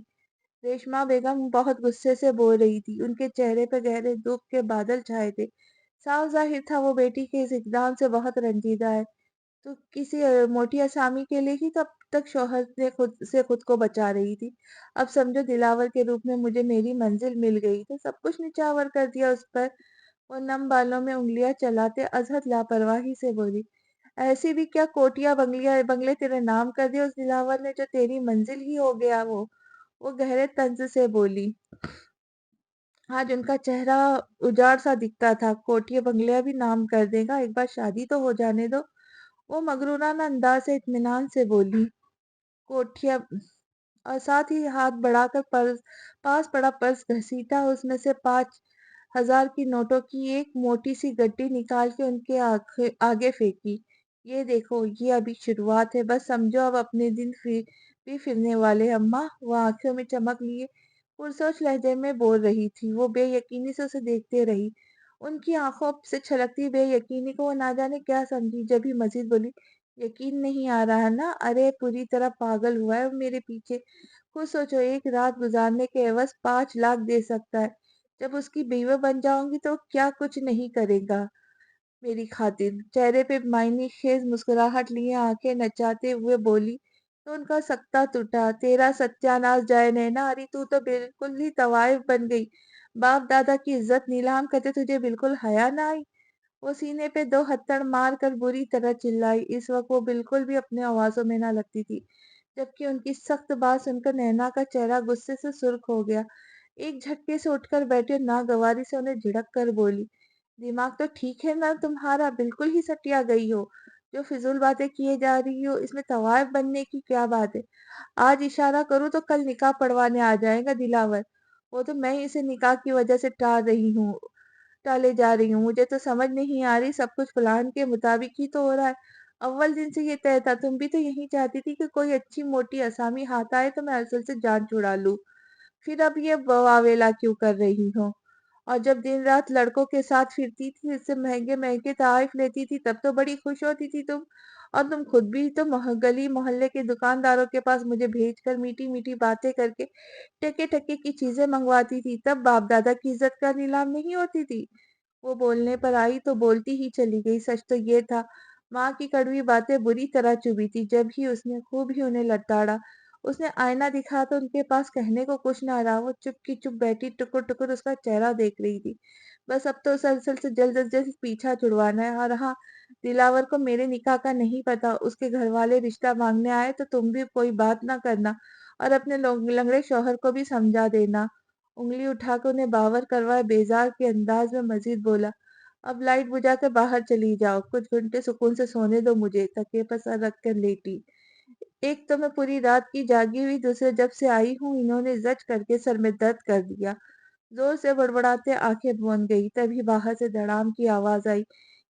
[SPEAKER 1] ریشما بیگم بہت غصے سے بول رہی تھی، ان کے چہرے پہ گہرے دکھ کے بادل چھائے تھے۔ صاف ظاہر تھا وہ بیٹی کے اس اقدام سے بہت رنجیدہ ہے۔ تو کسی موٹی آسامی کے لیے ہی تو اب تک شوہر نے خود کو بچا رہی تھی، اب سمجھو دلاور کے روپ میں مجھے میری منزل مل گئی تو سب کچھ نچھاور کر دیا اس پر۔ وہ نم بالوں میں انگلیاں چلاتے ازحد لاپرواہی سے بولی، ایسی بھی کیا کوٹیاں بنگلے تیرے نام کر دیا اس دلاور نے جو تیری منزل ہی ہو گیا وہ گہرے طنز سے بولی۔ آج ان کا چہرہ اجاڑ سا دکھتا تھا۔ کوٹیاں بنگلے بھی نام کر دے گا، ایک بار شادی تو ہو جانے دو، وہ مغرورانہ انداز سے اطمینان سے بولی۔ کوٹھیا اور ساتھ ہی ہاتھ بڑھا کر پاس پڑا پرس گھسیٹا، اس میں سے 5,000 کی نوٹوں کی ایک موٹی سی گڈی نکال کے ان کے آگے پھینکی۔ یہ دیکھو، یہ ابھی شروعات ہے، بس سمجھو اب اپنے دن بھی پھرنے والے۔ اماں، وہ آنکھوں میں چمک لیے پرسوچ لہجے میں بول رہی تھی۔ وہ بے یقینی سے اسے دیکھتے رہی۔ ان کی آنکھوں سے چھلکتی بے یقینی کو وہ نہ جانے کیا سمجھی، جب ہی مزید بولی، یقین نہیں آ رہا نا؟ ارے پوری طرح پاگل ہوا ہے وہ میرے پیچھے۔ خود سوچو، ایک رات گزارنے کے عوض 5 لاکھ دے سکتا ہے۔ جب اس کی بیوہ بن جاؤں گی تو کیا کچھ نہیں کرے گا میری خاطر؟ چہرے پہ معنی خیز مسکراہٹ لیے آنکھیں نچاتے ہوئے بولی تو ان کا سکتہ ٹوٹا۔ تیرا ستیاناش جائے نینا، اری تو بالکل ہی طوائف بن گئی۔ باپ دادا کی عزت نیلام کرتے تجھے بالکل حیا نہ آئی؟ وہ سینے پہ 2 ہتھڑ مار کر بری طرح چلائی۔ اس وقت وہ بالکل بھی اپنے آوازوں میں نہ لگتی تھی، جبکہ ان کی سخت بات سن کر نینا کا چہرہ غصے سے سرخ ہو گیا۔ ایک جھٹکے سے اٹھ کر بیٹھی اور ناگواری سے انہیں جھڑک کر بولی، دماغ تو ٹھیک ہے نا تمہارا؟ بالکل ہی سٹیا گئی ہو۔ جو فضول باتیں کیے جا رہی ہو، اس میں طوائف بننے کی کیا بات ہے؟ آج اشارہ کروں تو کل نکاح پڑھوانے آ جائے گا دلاور۔ وہ تو میں اسے نکاح کی وجہ سے ٹالے جا رہی ہوں۔ مجھے تو سمجھ نہیں آ رہی، سب کچھ پلان کے مطابق ہی تو ہو رہا ہے۔ اول دن سے یہ طے تھا، تم بھی تو یہی چاہتی تھی کہ کوئی اچھی موٹی آسامی ہاتھ آئے تو میں ارسل سے جان چھڑا لوں۔ پھر اب یہ واویلا کیوں کر رہی ہو؟ اور جب دن رات لڑکوں کے ساتھ پھرتی تھی، اس سے مہنگے مہنگے تحائف لیتی تھی، تب تو بڑی خوش ہوتی تھی تم۔ اور تم خود بھی تو گلی محلے کے دکانداروں کے پاس مجھے بھیج کر میٹھی میٹھی باتیں کر کے ٹکے ٹکے کی چیزیں منگواتی تھی، تب باپ دادا کی عزت کا نیلام نہیں ہوتی تھی؟ وہ بولنے پر آئی تو بولتی ہی چلی گئی۔ سچ تو یہ تھا، ماں کی کڑوی باتیں بری طرح چبھی تھی۔ جب ہی اس نے خوب ہی انہیں لتاڑا، اس نے آئینہ دکھا تو ان کے پاس کہنے کو کچھ نہ رہا۔ وہ چپ کی چپ بیٹھی ٹکر ٹکر اس کا چہرہ دیکھ رہی تھی۔ بس اب تو اس ارسل سے جلد از جلد پیچھا چھڑوانا ہے۔ اور ہاں، دلاور کو میرے نکاح کا نہیں پتا، اس کے گھر والے رشتہ مانگنے آئے تو تم بھی کوئی بات نہ کرنا اور اپنے لنگڑے شوہر کو بھی سمجھا دینا۔ انگلی اٹھا کے انہیں باور کروائے بیزار کے انداز میں مزید بولا، اب لائٹ بجھا کے باہر چلی جاؤ، کچھ گھنٹے سکون سے سونے دو مجھے۔ تکیے پر سر رکھ کر لیٹی۔ ایک تو میں پوری رات کی جاگی ہوئی، دوسرے جب سے آئی ہوں انہوں نے زچ کر کے سر میں درد کر دیا۔ زور سے بڑبڑاتے آنکھیں بند گئی، تبھی باہر سے دھڑام کی آواز آئی۔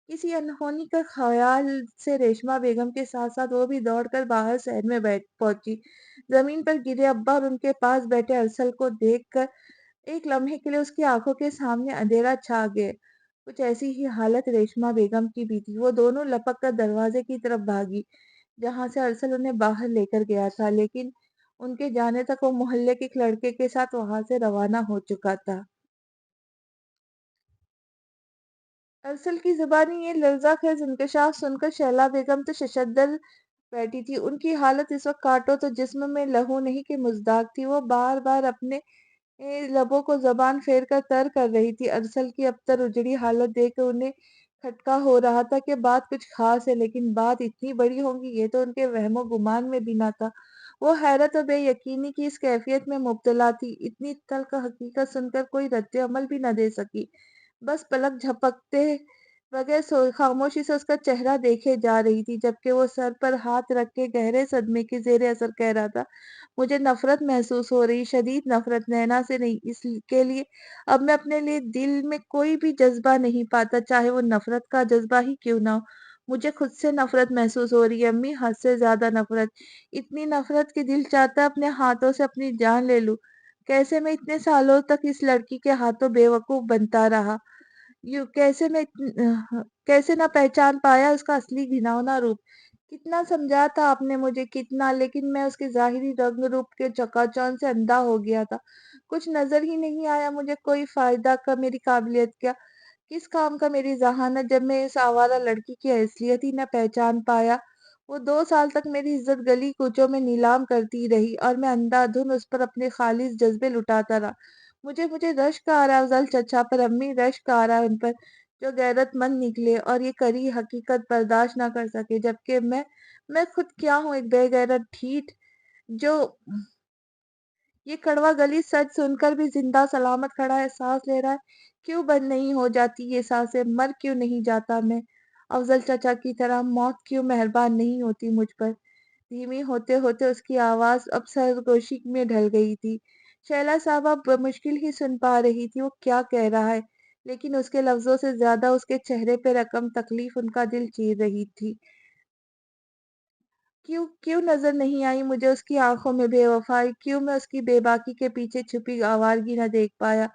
[SPEAKER 1] کسی انہونی کا خیال سے ریشما بیگم کے ساتھ ساتھ وہ بھی دوڑ کر باہر صحن میں پہنچی۔ زمین پر گرے ابا اور ان کے پاس بیٹھے ارسل کو دیکھ کر ایک لمحے کے لیے اس کی آنکھوں کے سامنے اندھیرا چھا گئے۔ کچھ ایسی ہی حالت ریشما بیگم کی بھی تھی۔ وہ دونوں لپک کر دروازے کی طرف بھاگی جہاں سے ارسل انہیں باہر لے کر گیا تھا، لیکن ان کے جانے تک وہ محلے کے ایک لڑکے کے ساتھ وہاں سے روانہ ہو چکا تھا۔ ارسل کی زبانی یہ لرزہ خیز انکشاف سن کر شہلا بیگم تو ششدر بیٹھی تھی۔ ان کی حالت اس وقت کاٹو تو جسم میں لہو نہیں کہ مزداق تھی۔ وہ بار بار اپنے لبوں کو زبان پھیر کر تر کر رہی تھی۔ ارسل کی ابتر اجڑی حالت دیکھ کر انہیں کھٹکا ہو رہا تھا کہ بات کچھ خاص ہے، لیکن بات اتنی بڑی ہوگی یہ تو ان کے وہم و گمان میں بھی نہ تھا۔ وہ حیرت و بے یقینی کی اس کیفیت میں مبتلا تھی، اتنی تلخ حقیقت سن کر کوئی رد عمل بھی نہ دے سکی۔ بس پلک جھپکتے بغیر خاموشی سے اس کا چہرہ دیکھے جا رہی تھی، جبکہ وہ سر پر ہاتھ رکھ کے گہرے صدمے کے زیر اثر کہہ رہا تھا، مجھے نفرت محسوس ہو رہی، شدید نفرت، نینا سے نہیں، اس کے لیے اب میں اپنے لیے دل میں کوئی بھی جذبہ نہیں پاتا، چاہے وہ نفرت کا جذبہ ہی کیوں نہ ہو۔ مجھے خود سے نفرت محسوس ہو رہی ہے امی، حد سے زیادہ نفرت، اتنی نفرت کہ دل چاہتا ہے اپنے ہاتھوں سے اپنی جان لے لوں۔ کیسے میں اتنے سالوں تک اس لڑکی کے ہاتھوں بے وقوف بنتا رہا، کیسے نہ پہچان پایا اس کا اصلی گھناؤنا روپ۔ کتنا سمجھا تھا آپ نے مجھے، کتنا، لیکن میں اس کے ظاہری رنگ روپ کے چکا چوند سے اندھا ہو گیا تھا۔ کچھ نظر ہی نہیں آیا مجھے، کوئی فائدہ کا میری قابلیت کیا، کس کام کا میری ذہانت، جب میں اس آوارہ لڑکی کی حیثیت ہی نہ پہچان پایا۔ وہ 2 سال تک میری عزت گلی کوچوں میں نیلام کرتی رہی اور میں اندھا دھن اس پر اپنے خالص جذبے لٹاتا رہا۔ مجھے رشک آ رہا افضل چچا پر امی، رشک آ رہا ان پر۔ جو غیرت مند نکلے اور یہ کڑی حقیقت برداشت نہ کر سکے، جبکہ میں خود کیا ہوں، ایک بے غیرت ڈھیٹ جو یہ کڑوا گلی سچ سن کر بھی زندہ سلامت کھڑا ہے، سانس لے رہا ہے۔ کیوں بند نہیں ہو جاتی یہ سانسیں؟ مر کیوں نہیں جاتا میں افضل چچا کی طرح؟ موت کیوں مہربان نہیں ہوتی مجھ پر؟ دھیمی ہوتے ہوتے اس کی آواز اب سرگوشی میں ڈھل گئی تھی۔ شیلا صاحبہ بمشکل ہی سن پا رہی تھی وہ کیا کہہ رہا ہے، لیکن اس کے لفظوں سے زیادہ اس کے چہرے پہ رقم تکلیف ان کا دل چیر رہی تھی۔ کیوں نظر نہیں آئی مجھے اس کی آنکھوں میں بے وفائی؟ کیوں میں اس کی بے باکی کے پیچھے چھپی آوارگی نہ دیکھ پایا؟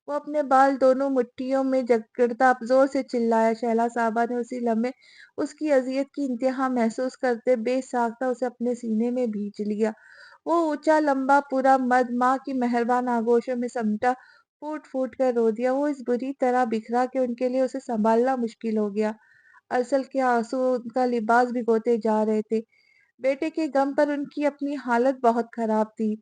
[SPEAKER 1] وہ اپنے بال دونوں مٹھیوں میں جکڑتا زور سے چلایا۔ شیلا صاحبہ نے اسی لمحے اس کی اذیت کی انتہا محسوس کرتے بے ساختہ اسے اپنے سینے میں بھینچ لیا۔ وہ اونچا لمبا پورا مرد ماں کی مہربان آغوشوں میں سمٹا، پھوٹ پھوٹ کر رو دیا۔ وہ اس بری طرح بکھرا کہ ان کے لیے اسے سنبھالنا مشکل ہو گیا۔ ارسل کے آنسو ان کا لباس بھگوتے جا رہے تھے۔ بیٹے کے غم پر ان کی اپنی حالت بہت خراب تھی۔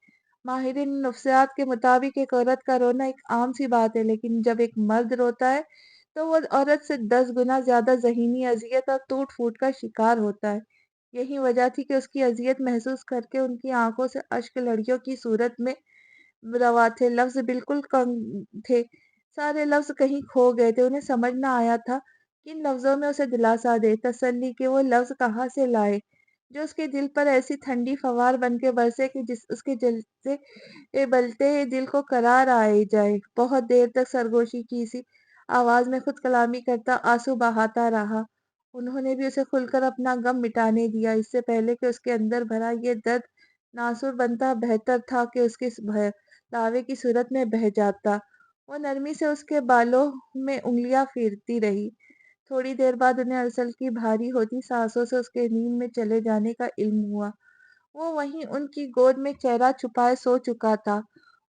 [SPEAKER 1] ماہرین نفسیات کے مطابق ایک عورت کا رونا ایک عام سی بات ہے، لیکن جب ایک مرد روتا ہے تو وہ عورت سے 10 گنا زیادہ ذہنی اذیت اور ٹوٹ پھوٹ کا شکار ہوتا ہے۔ یہی وجہ تھی کہ اس کی اذیت محسوس کر کے ان کی آنکھوں سے اشک لڑکیوں کی صورت میں روا تھے۔ لفظ بالکل کم تھے، سارے لفظ کہیں کھو گئے تھے۔ انہیں سمجھ نہ آیا تھا کن لفظوں میں اسے دلاسا دے، تسلی کے وہ لفظ کہاں سے لائے جو اس کے دل پر ایسی ٹھنڈی فوار بن کے برسے کہ اس کے جلتے بلتے دل کو قرار آئے جائے۔ بہت دیر تک سرگوشی کی اسی آواز میں خود کلامی کرتا آنسو بہاتا رہا۔ انہوں نے بھی اسے کھل کر اپنا غم مٹانے دیا، اس سے پہلے کہ اس کے اندر بھرا یہ درد ناصور بنتا۔ بہتر تھا کہ اس کے لاوے کی صورت میں بہہ جاتا۔ وہ نرمی سے اس کے بالوں میں انگلیاں پھیرتی رہی۔ تھوڑی دیر بعد انہیں ارسل کی بھاری ہوتی سانسوں سے اس کے نیند میں چلے جانے کا علم ہوا۔ وہ وہیں ان کی گود میں چہرہ چھپائے سو چکا تھا۔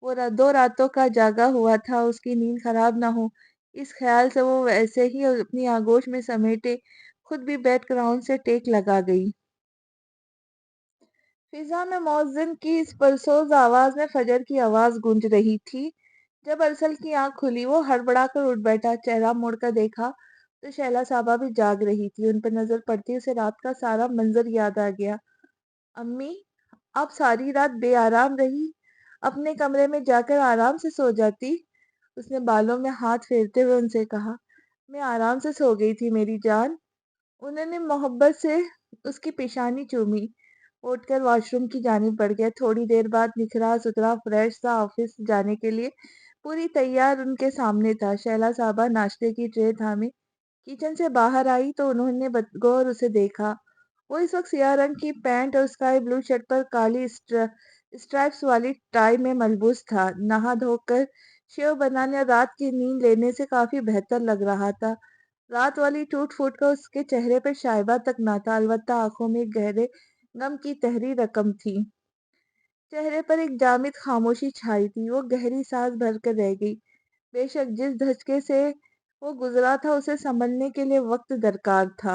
[SPEAKER 1] وہ 2 راتوں کا جاگا ہوا تھا، اس کی نیند خراب نہ ہو اس خیال سے وہ ویسے ہی اپنی آغوش میں سمیٹے خود بھی بیک گراؤنڈ سے ٹیک لگا گئی۔ فضا میں مؤذن کی اس پرسوز آواز میں فجر کی آواز گونج رہی تھی۔ جب ارسل کی آنکھ کھلی وہ ہڑبڑا کر اٹھ بیٹھا، چہرہ موڑ کر دیکھا تو شیلا صاحبہ بھی جاگ رہی تھی۔ ان پر نظر پڑتی اسے رات کا سارا منظر یاد آ گیا۔ امی، آپ ساری رات بے آرام رہی؟ اپنے کمرے میں جا کر آرام سے سو جاتی۔ اس نے بالوں میں ہاتھ پھیرتے ہوئے ان سے کہا۔ میں آرام سے سو گئی تھی میری جان۔ انہوں نے محبت سے اس کی پیشانی چومی، اٹھ کر واش روم کی جانب بڑھ گیا۔ تھوڑی دیر بعد نکھرا ستھرا فریش سا آفس جانے کے لیے پوری تیار ان کے سامنے تھا۔ شیلا صاحبہ ناشتے کی ٹرے تھامے کچن سے باہر آئی تو انہوں نے بدغور اسے دیکھا۔ وہ اس وقت سیاہ رنگ کی پینٹ اور اسکائی بلو شرٹ پر کالی اسٹرائپس والی ٹائی میں ملبوس تھا۔ نہا دھو کر شیو بنانے اور رات کی نیند لینے سے کافی بہتر لگ رہا تھا۔ رات والی ٹوٹ پھوٹ کا اس کے چہرے پر شائبہ تک نہ تھا، البتہ آنکھوں میں گہرے غم کی تہری رقم تھی۔ چہرے پر ایک جامد خاموشی چھائی تھی۔ وہ گہری سانس بھر کر رہ گئی۔ بے شک جس دھچکے سے وہ گزرا تھا اسے سنبھلنے کے لیے وقت درکار تھا۔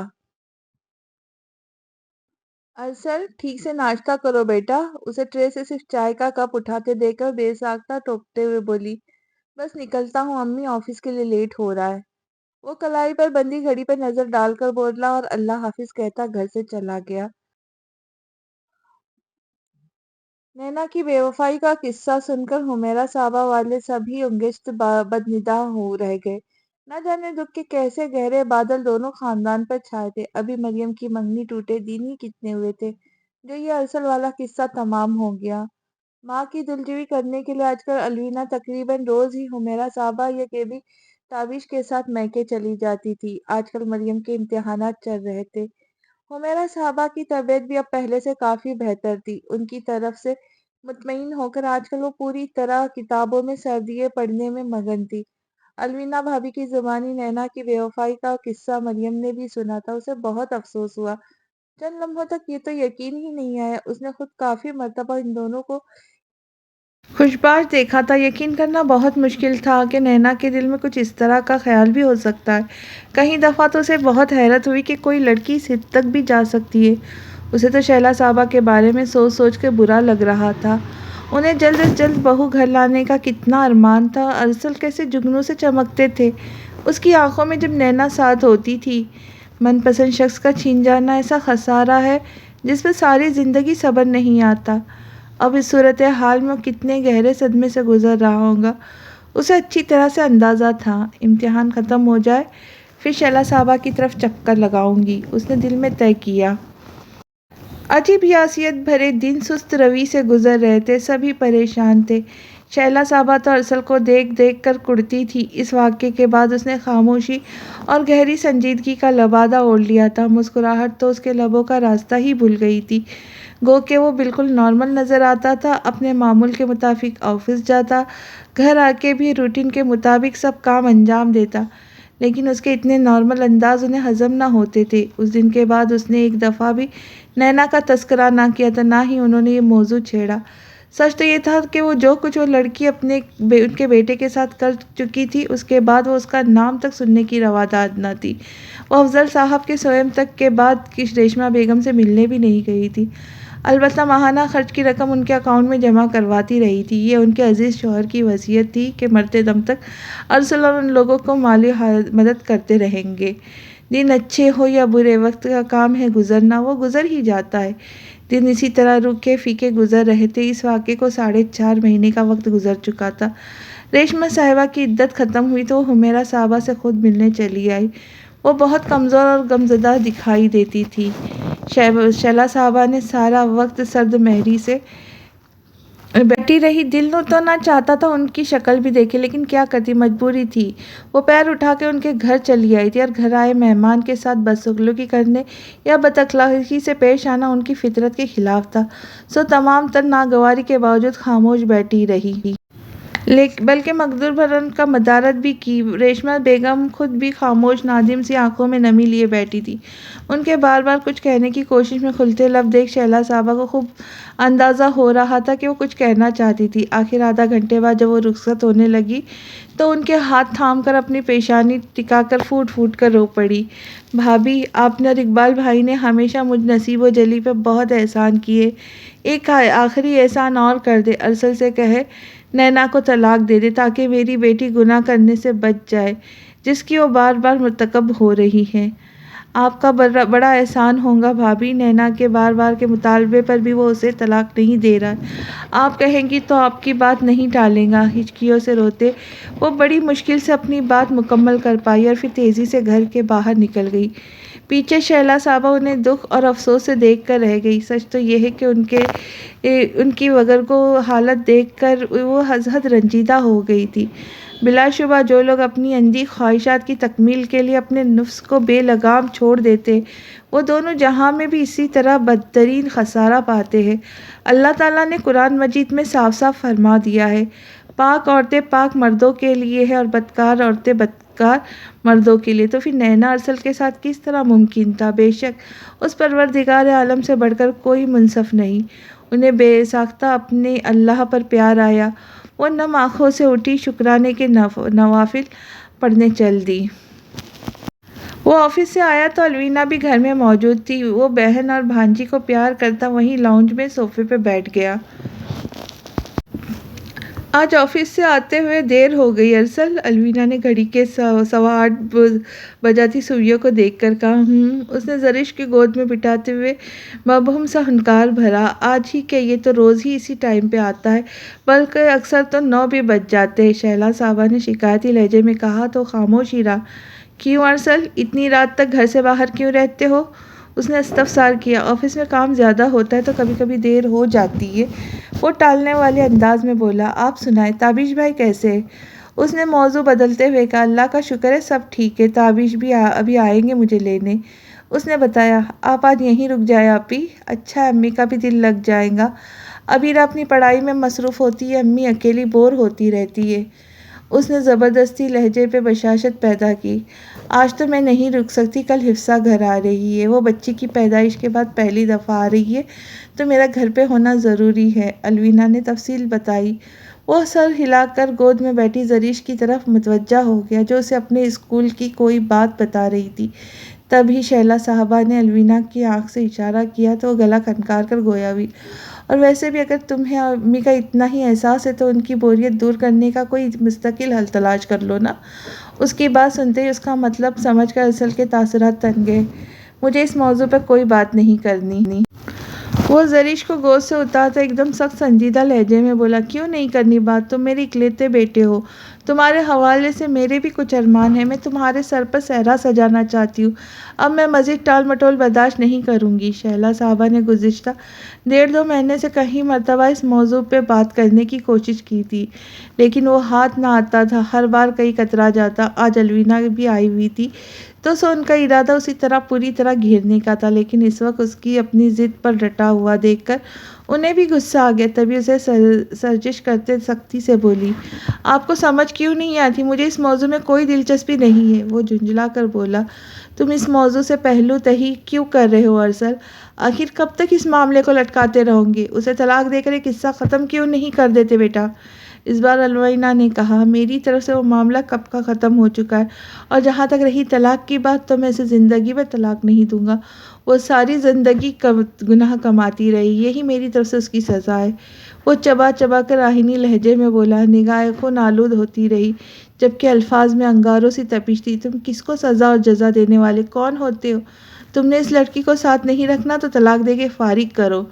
[SPEAKER 1] ارسل، ٹھیک سے ناشتہ کرو بیٹا، اسے ٹرے سے صرف چائے کا کپ اٹھاتے دیکھ کر بے ساختہ ٹوکتے ہوئے بولی۔ بس نکلتا ہوں امی، آفس کے لیے لیٹ ہو رہا ہے۔ وہ کلائی پر بندھی گھڑی پر نظر ڈال کر بولا اور اللہ حافظ کہتا گھر سے چلا گیا۔ نینا کی بے وفائی کا قصہ سن کر حمیرہ صاحبہ والے سبھی انگشت بدنگاہ ہو رہ گئے۔ نہ جانے دکھ کے کیسے گہرے بادل دونوں خاندان پر چھائے تھے۔ ابھی مریم کی منگنی ٹوٹے دن ہی کتنے ہوئے تھے جو یہ ارسل والا قصہ تمام ہو گیا۔ ماں کی دلجوئی کرنے کے لیے آج کل الوینا تقریباً روز ہی حمیرہ صاحبہ یا کے بھی تابیش کے ساتھ میکے چلی جاتی تھی۔ آج کل مریم کے امتحانات چل رہے تھے۔ حمیرہ صاحبہ کی طبیعت بھی اب پہلے سے کافی بہتر تھی۔ ان کی طرف سے مطمئن ہو کر آج کل وہ پوری طرح کتابوں میں سر دیے پڑھنے میں مگن تھی۔ الوینا بھابھی کی زبانی نینا کی بے وفائی کا قصہ مریم نے بھی سنا تھا۔ اسے بہت افسوس ہوا۔ چند لمحوں تک یہ تو یقین ہی نہیں آیا۔ اس نے خود کافی مرتبہ ان دونوں کو خوشباش دیکھا تھا۔ یقین کرنا بہت مشکل تھا کہ نینا کے دل میں کچھ اس طرح کا خیال بھی ہو سکتا ہے۔ کئی دفعہ تو اسے بہت حیرت ہوئی کہ کوئی لڑکی اس حد تک بھی جا سکتی ہے۔ اسے تو شیلا صاحبہ کے بارے میں سوچ سوچ کے برا لگ رہا تھا۔ انہیں جلد از جلد بہو گھر لانے کا کتنا ارمان تھا۔ ارسل کیسے جگنوں سے چمکتے تھے۔ اس کی آنکھوں میں جب نینا ساتھ ہوتی تھی۔ من پسند شخص کا چھین جانا ایسا خسارہ ہے جس پہ ساری زندگی صبر نہیں آتا۔ اب اس صورتحال میں وہ کتنے گہرے صدمے سے گزر رہا ہوگا، اسے اچھی طرح سے اندازہ تھا۔ امتحان ختم ہو جائے پھر شیلا صاحبہ کی طرف چکر لگاؤں گی، اس نے دل میں طے کیا۔ عجیب یاسیت بھرے دن سست روی سے گزر رہے تھے، سبھی پریشان تھے۔ شیلا صاحبہ تو ارسل کو دیکھ دیکھ کر کڑتی تھی۔ اس واقعے کے بعد اس نے خاموشی اور گہری سنجیدگی کا لبادہ اوڑھ لیا تھا۔ مسکراہٹ تو اس کے لبوں کا راستہ ہی بھول گئی تھی، گو کہ وہ بالکل نارمل نظر آتا تھا، اپنے معمول کے مطابق آفس جاتا، گھر آ کے بھی روٹین کے مطابق سب کام انجام دیتا، لیکن اس کے اتنے نارمل انداز انہیں ہضم نہ ہوتے تھے۔ اس دن کے بعد اس نے ایک دفعہ بھی نینا کا تذکرہ نہ کیا تھا، نہ ہی انہوں نے یہ موضوع چھیڑا۔ سچ تو یہ تھا کہ وہ جو کچھ وہ لڑکی ان کے بیٹے کے ساتھ کر چکی تھی، اس کے بعد وہ اس کا نام تک سننے کی رواداد نہ تھی۔ وہ افضل صاحب کے سوئم تک کے بعد ریشمہ بیگم سے ملنے بھی نہیں گئی تھی، البتہ ماہانہ خرچ کی رقم ان کے اکاؤنٹ میں جمع کرواتی رہی تھی۔ یہ ان کے عزیز شوہر کی وصیت تھی کہ مرتے دم تک ارسل اور ان لوگوں کو مالی مدد کرتے رہیں گے۔ دن اچھے ہو یا برے، وقت کا کام ہے گزرنا، وہ گزر ہی جاتا ہے۔ دن اسی طرح روکھے پھیکے گزر رہے تھے۔ اس واقعے کو 4.5 مہینے کا وقت گزر چکا تھا۔ ریشمہ صاحبہ کی عدت ختم ہوئی تو وہ حمیرہ صاحبہ سے خود ملنے چلی آئی۔ وہ بہت کمزور اور غمزدہ دکھائی دیتی تھی۔ شیلا صاحبہ نے سارا وقت سرد مہری سے بیٹھی رہی۔ دل تو نہ چاہتا تھا ان کی شکل بھی دیکھے، لیکن کیا کرتی، مجبوری تھی۔ وہ پیر اٹھا کے ان کے گھر چلی آئی تھی، اور گھر آئے مہمان کے ساتھ بدسلوکی کرنے یا بد اخلاقی سے پیش آنا ان کی فطرت کے خلاف تھا۔ سو تمام تر ناگواری کے باوجود خاموش بیٹھی رہی، بلکہ مقدور پر ان کا مدارت بھی کی۔ ریشمہ بیگم خود بھی خاموش نادم سی آنکھوں میں نمی لیے بیٹھی تھی۔ ان کے بار بار کچھ کہنے کی کوشش میں کھلتے لب دیکھ شیلا صاحبہ کو خوب اندازہ ہو رہا تھا کہ وہ کچھ کہنا چاہتی تھی۔ آخر آدھا گھنٹے بعد جب وہ رخصت ہونے لگی تو ان کے ہاتھ تھام کر اپنی پیشانی ٹکا کر پھوٹ پھوٹ کر رو پڑی۔ بھابھی، آپ نے اور اقبال بھائی نے ہمیشہ مجھ نصیب و جلی پہ بہت احسان کیے، ایک آخری احسان اور کر دے، ارسل سے کہے نینا کو طلاق دے دے تاکہ میری بیٹی گناہ کرنے سے بچ جائے جس کی وہ بار بار مرتکب ہو رہی ہے۔ آپ کا بڑا احسان ہوگا بھابھی، نینا کے بار بار کے مطالبے پر بھی وہ اسے طلاق نہیں دے رہا ہے، آپ کہیں گی تو آپ کی بات نہیں ٹالے گا۔ ہچکیوں سے روتے وہ بڑی مشکل سے اپنی بات مکمل کر پائی اور پھر تیزی سے گھر کے باہر نکل گئی۔ پیچھے شیلا صاحبہ انہیں دکھ اور افسوس سے دیکھ کر رہ گئی۔ سچ تو یہ ہے کہ ان کی وگر کو حالت دیکھ کر وہ حد رنجیدہ ہو گئی تھی۔ بلا شبہ جو لوگ اپنی اندھی خواہشات کی تکمیل کے لیے اپنے نفس کو بے لگام چھوڑ دیتے، وہ دونوں جہاں میں بھی اسی طرح بدترین خسارہ پاتے ہیں۔ اللہ تعالیٰ نے قرآن مجید میں صاف صاف فرما دیا ہے، پاک عورتیں پاک مردوں کے لیے ہیں اور بدکار عورتیں بدکار مردوں کے لیے۔ تو پھر نینا ارسل کے ساتھ کس طرح ممکن تھا؟ بے شک اس پروردگار عالم سے بڑھ کر کوئی منصف نہیں۔ انہیں بے ساختہ اپنے اللہ پر پیار آیا، وہ نم آنکھوں سے اٹھی، شکرانے کے نوافل پڑھنے چل دی۔ وہ آفس سے آیا تو الوینا بھی گھر میں موجود تھی۔ وہ بہن اور بھانجی کو پیار کرتا وہیں لاؤنج میں صوفے پہ بیٹھ گیا۔ آج آفس سے آتے ہوئے دیر ہو گئی ارسل، الوینا نے گھڑی کے 8:15 بجاتی سوئیوں کو دیکھ کر کہا۔ اس نے زرش کی گود میں بٹھاتے ہوئے مبہم سا ہنکار بھرا۔ آج ہی کیا، یہ تو روز ہی اسی ٹائم پہ آتا ہے، بلکہ اکثر تو 9 بھی بج جاتے ہیں، شیلا صاحبہ نے شکایتی لہجے میں کہا تو خاموش ہی رہا۔ کیوں ارسل، اتنی رات تک گھر سے باہر کیوں رہتے ہو؟ اس نے استفسار کیا۔ آفس میں کام زیادہ ہوتا ہے تو کبھی کبھی دیر ہو جاتی ہے، وہ ٹالنے والے انداز میں بولا۔ آپ سنائیں، تابش بھائی کیسے ہیں؟ اس نے موضوع بدلتے ہوئے کہا۔ اللہ کا شکر ہے سب ٹھیک ہے، تابش بھی ابھی آئیں گے مجھے لینے، اس نے بتایا۔ آپ آج یہیں رک جائیں آپی، اچھا ہے، امی کا بھی دل لگ جائے گا، ابیرہ اپنی پڑھائی میں مصروف ہوتی ہے، امی اکیلی بور ہوتی رہتی ہے، اس نے زبردستی لہجے پہ بشاشت پیدا کی۔ آج تو میں نہیں رک سکتی، کل حفصہ گھر آ رہی ہے، وہ بچی کی پیدائش کے بعد پہلی دفعہ آ رہی ہے تو میرا گھر پہ ہونا ضروری ہے، الوینا نے تفصیل بتائی۔ وہ سر ہلا کر گود میں بیٹھی زرش کی طرف متوجہ ہو گیا جو اسے اپنے اسکول کی کوئی بات بتا رہی تھی۔ تبھی شیلا صاحبہ نے الوینا کی آنکھ سے اشارہ کیا تو وہ گلا کھنکار کر گویا ہوئی۔ اور ویسے بھی اگر تمہیں امی کا اتنا ہی احساس ہے تو ان کی بوریت دور کرنے کا کوئی مستقل حل تلاش کر لو نا، اس کی بات سنتے ہی اس کا مطلب سمجھ کر ارسل کے تاثرات تن گئے۔ مجھے اس موضوع پر کوئی بات نہیں کرنی۔ وہ زریش کو گود سے اتارتا ایک دم سخت سنجیدہ لہجے میں بولا، کیوں نہیں کرنی بات؟ تم میرے اکلوتے بیٹے ہو، تمہارے حوالے سے میرے بھی کچھ ارمان ہیں، میں تمہارے سر پر صحرا سجانا چاہتی ہوں، اب میں مزید ٹال مٹول برداشت نہیں کروں گی۔ شہلا صاحبہ نے گزشتہ 1.5 مہینے سے کئی مرتبہ اس موضوع پہ بات کرنے کی کوشش کی تھی، لیکن وہ ہاتھ نہ آتا تھا، ہر بار کہیں کترا جاتا۔ آج الوینا بھی آئی ہوئی تھی تو ان کا ارادہ اسی طرح پوری طرح گھیرنے کا تھا، لیکن اس وقت اس کی اپنی ضد پر ڈٹا ہوا دیکھ کر انہیں بھی غصہ آ گیا۔ تبھی اسے سرزش کرتے سختی سے بولی، آپ کو سمجھ کیوں نہیں آتی؟ مجھے اس موضوع میں کوئی دلچسپی نہیں ہے۔ وہ جھنجھلا کر بولا، تم اس موضوع سے پہلو تہی کیوں کر رہے ہو ارسل؟ آخر کب تک اس معاملے کو لٹکاتے رہو گے؟ اسے طلاق دے کر یہ قصہ ختم کیوں نہیں کر دیتے بیٹا؟ اس بار الوینا نے کہا، میری طرف سے وہ معاملہ کب کا ختم ہو چکا ہے، اور جہاں تک رہی طلاق کی بات تو میں اسے زندگی میں طلاق نہیں دوں گا۔ وہ ساری زندگی گناہ کماتی رہی، یہی میری طرف سے اس کی سزا ہے۔ وہ چبا چبا کر آہنی لہجے میں بولا، نگاہیں خون آلود ہوتی رہی جبکہ الفاظ میں انگاروں سی تپش تھی۔ تم کس کو سزا اور جزا دینے والے کون ہوتے ہو؟ تم نے اس لڑکی کو ساتھ نہیں رکھنا تو طلاق دے کے فارغ کرو۔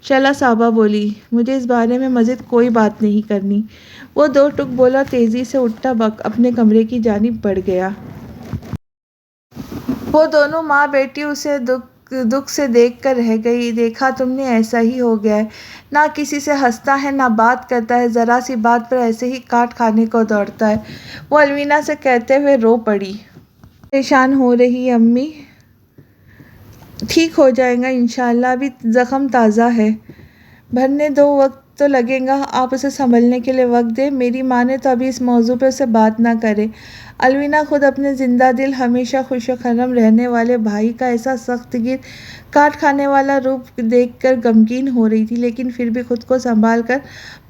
[SPEAKER 1] شہلا صاحبہ بولی، مجھے اس بارے میں مزید کوئی بات نہیں کرنی۔ وہ 2 ٹک بولا، تیزی سے اٹھتا اپنے کمرے کی جانب بڑھ گیا۔ وہ دونوں ماں بیٹی اسے دکھ سے دیکھ کر رہ گئی۔ دیکھا تم نے، ایسا ہی ہو گیا ہے، نہ کسی سے ہنستا ہے نہ بات کرتا ہے، ذرا سی بات پر ایسے ہی کاٹ کھانے کو دوڑتا ہے۔ وہ الوینا سے کہتے ہوئے رو پڑی۔ پریشان ہو رہی امی، ٹھیک ہو جائے گا انشاءاللہ، ابھی زخم تازہ ہے، بھرنے دو، وقت تو لگے گا، آپ اسے سنبھلنے کے لیے وقت دیں۔ میری مانے تو ابھی اس موضوع پہ اسے بات نہ کرے۔ الوینا خود اپنے زندہ دل، ہمیشہ خوش و خرم رہنے والے بھائی کا ایسا سخت گیر کاٹ کھانے والا روپ دیکھ کر غمگین ہو رہی تھی، لیکن پھر بھی خود کو سنبھال کر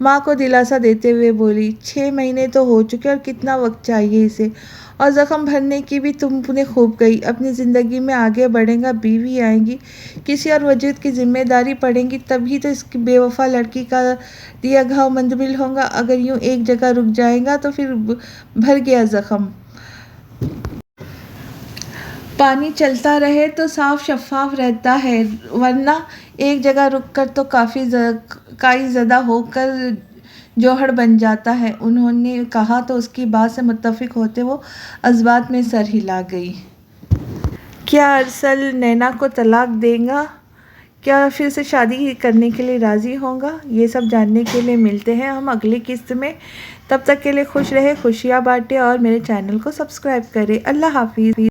[SPEAKER 1] ماں کو دلاسا دیتے ہوئے بولی، 6 مہینے تو ہو چکے اور کتنا وقت چاہیے اسے، اور زخم بھرنے کی بھی تم نے خوب کہی، اپنی زندگی میں آگے بڑھے گا، بیوی آئے گی، کسی اور وجود کی ذمہ داری پڑے گی، تبھی تو اس بے وفا لڑکی کا دیا گھاؤ مندمل ہوگا۔ اگر یوں ایک جگہ رک جائے گا تو پھر بھر گیا زخم۔ پانی چلتا رہے تو صاف شفاف رہتا ہے، ورنہ ایک جگہ رک کر تو کائی زدہ ہو کر جوہر بن جاتا ہے۔ انہوں نے کہا تو اس کی بات سے متفق ہوتے وہ اثبات میں سر ہلا گئی۔ کیا ارسل نینا کو طلاق دے گا؟ کیا پھر سے شادی کرنے کے لیے راضی ہوگا؟ یہ سب جاننے کے لیے ملتے ہیں ہم اگلی قسط میں۔ تب تک کے لیے خوش رہیں، خوشیاں بانٹیں اور میرے چینل کو سبسکرائب کریں۔ اللہ حافظ۔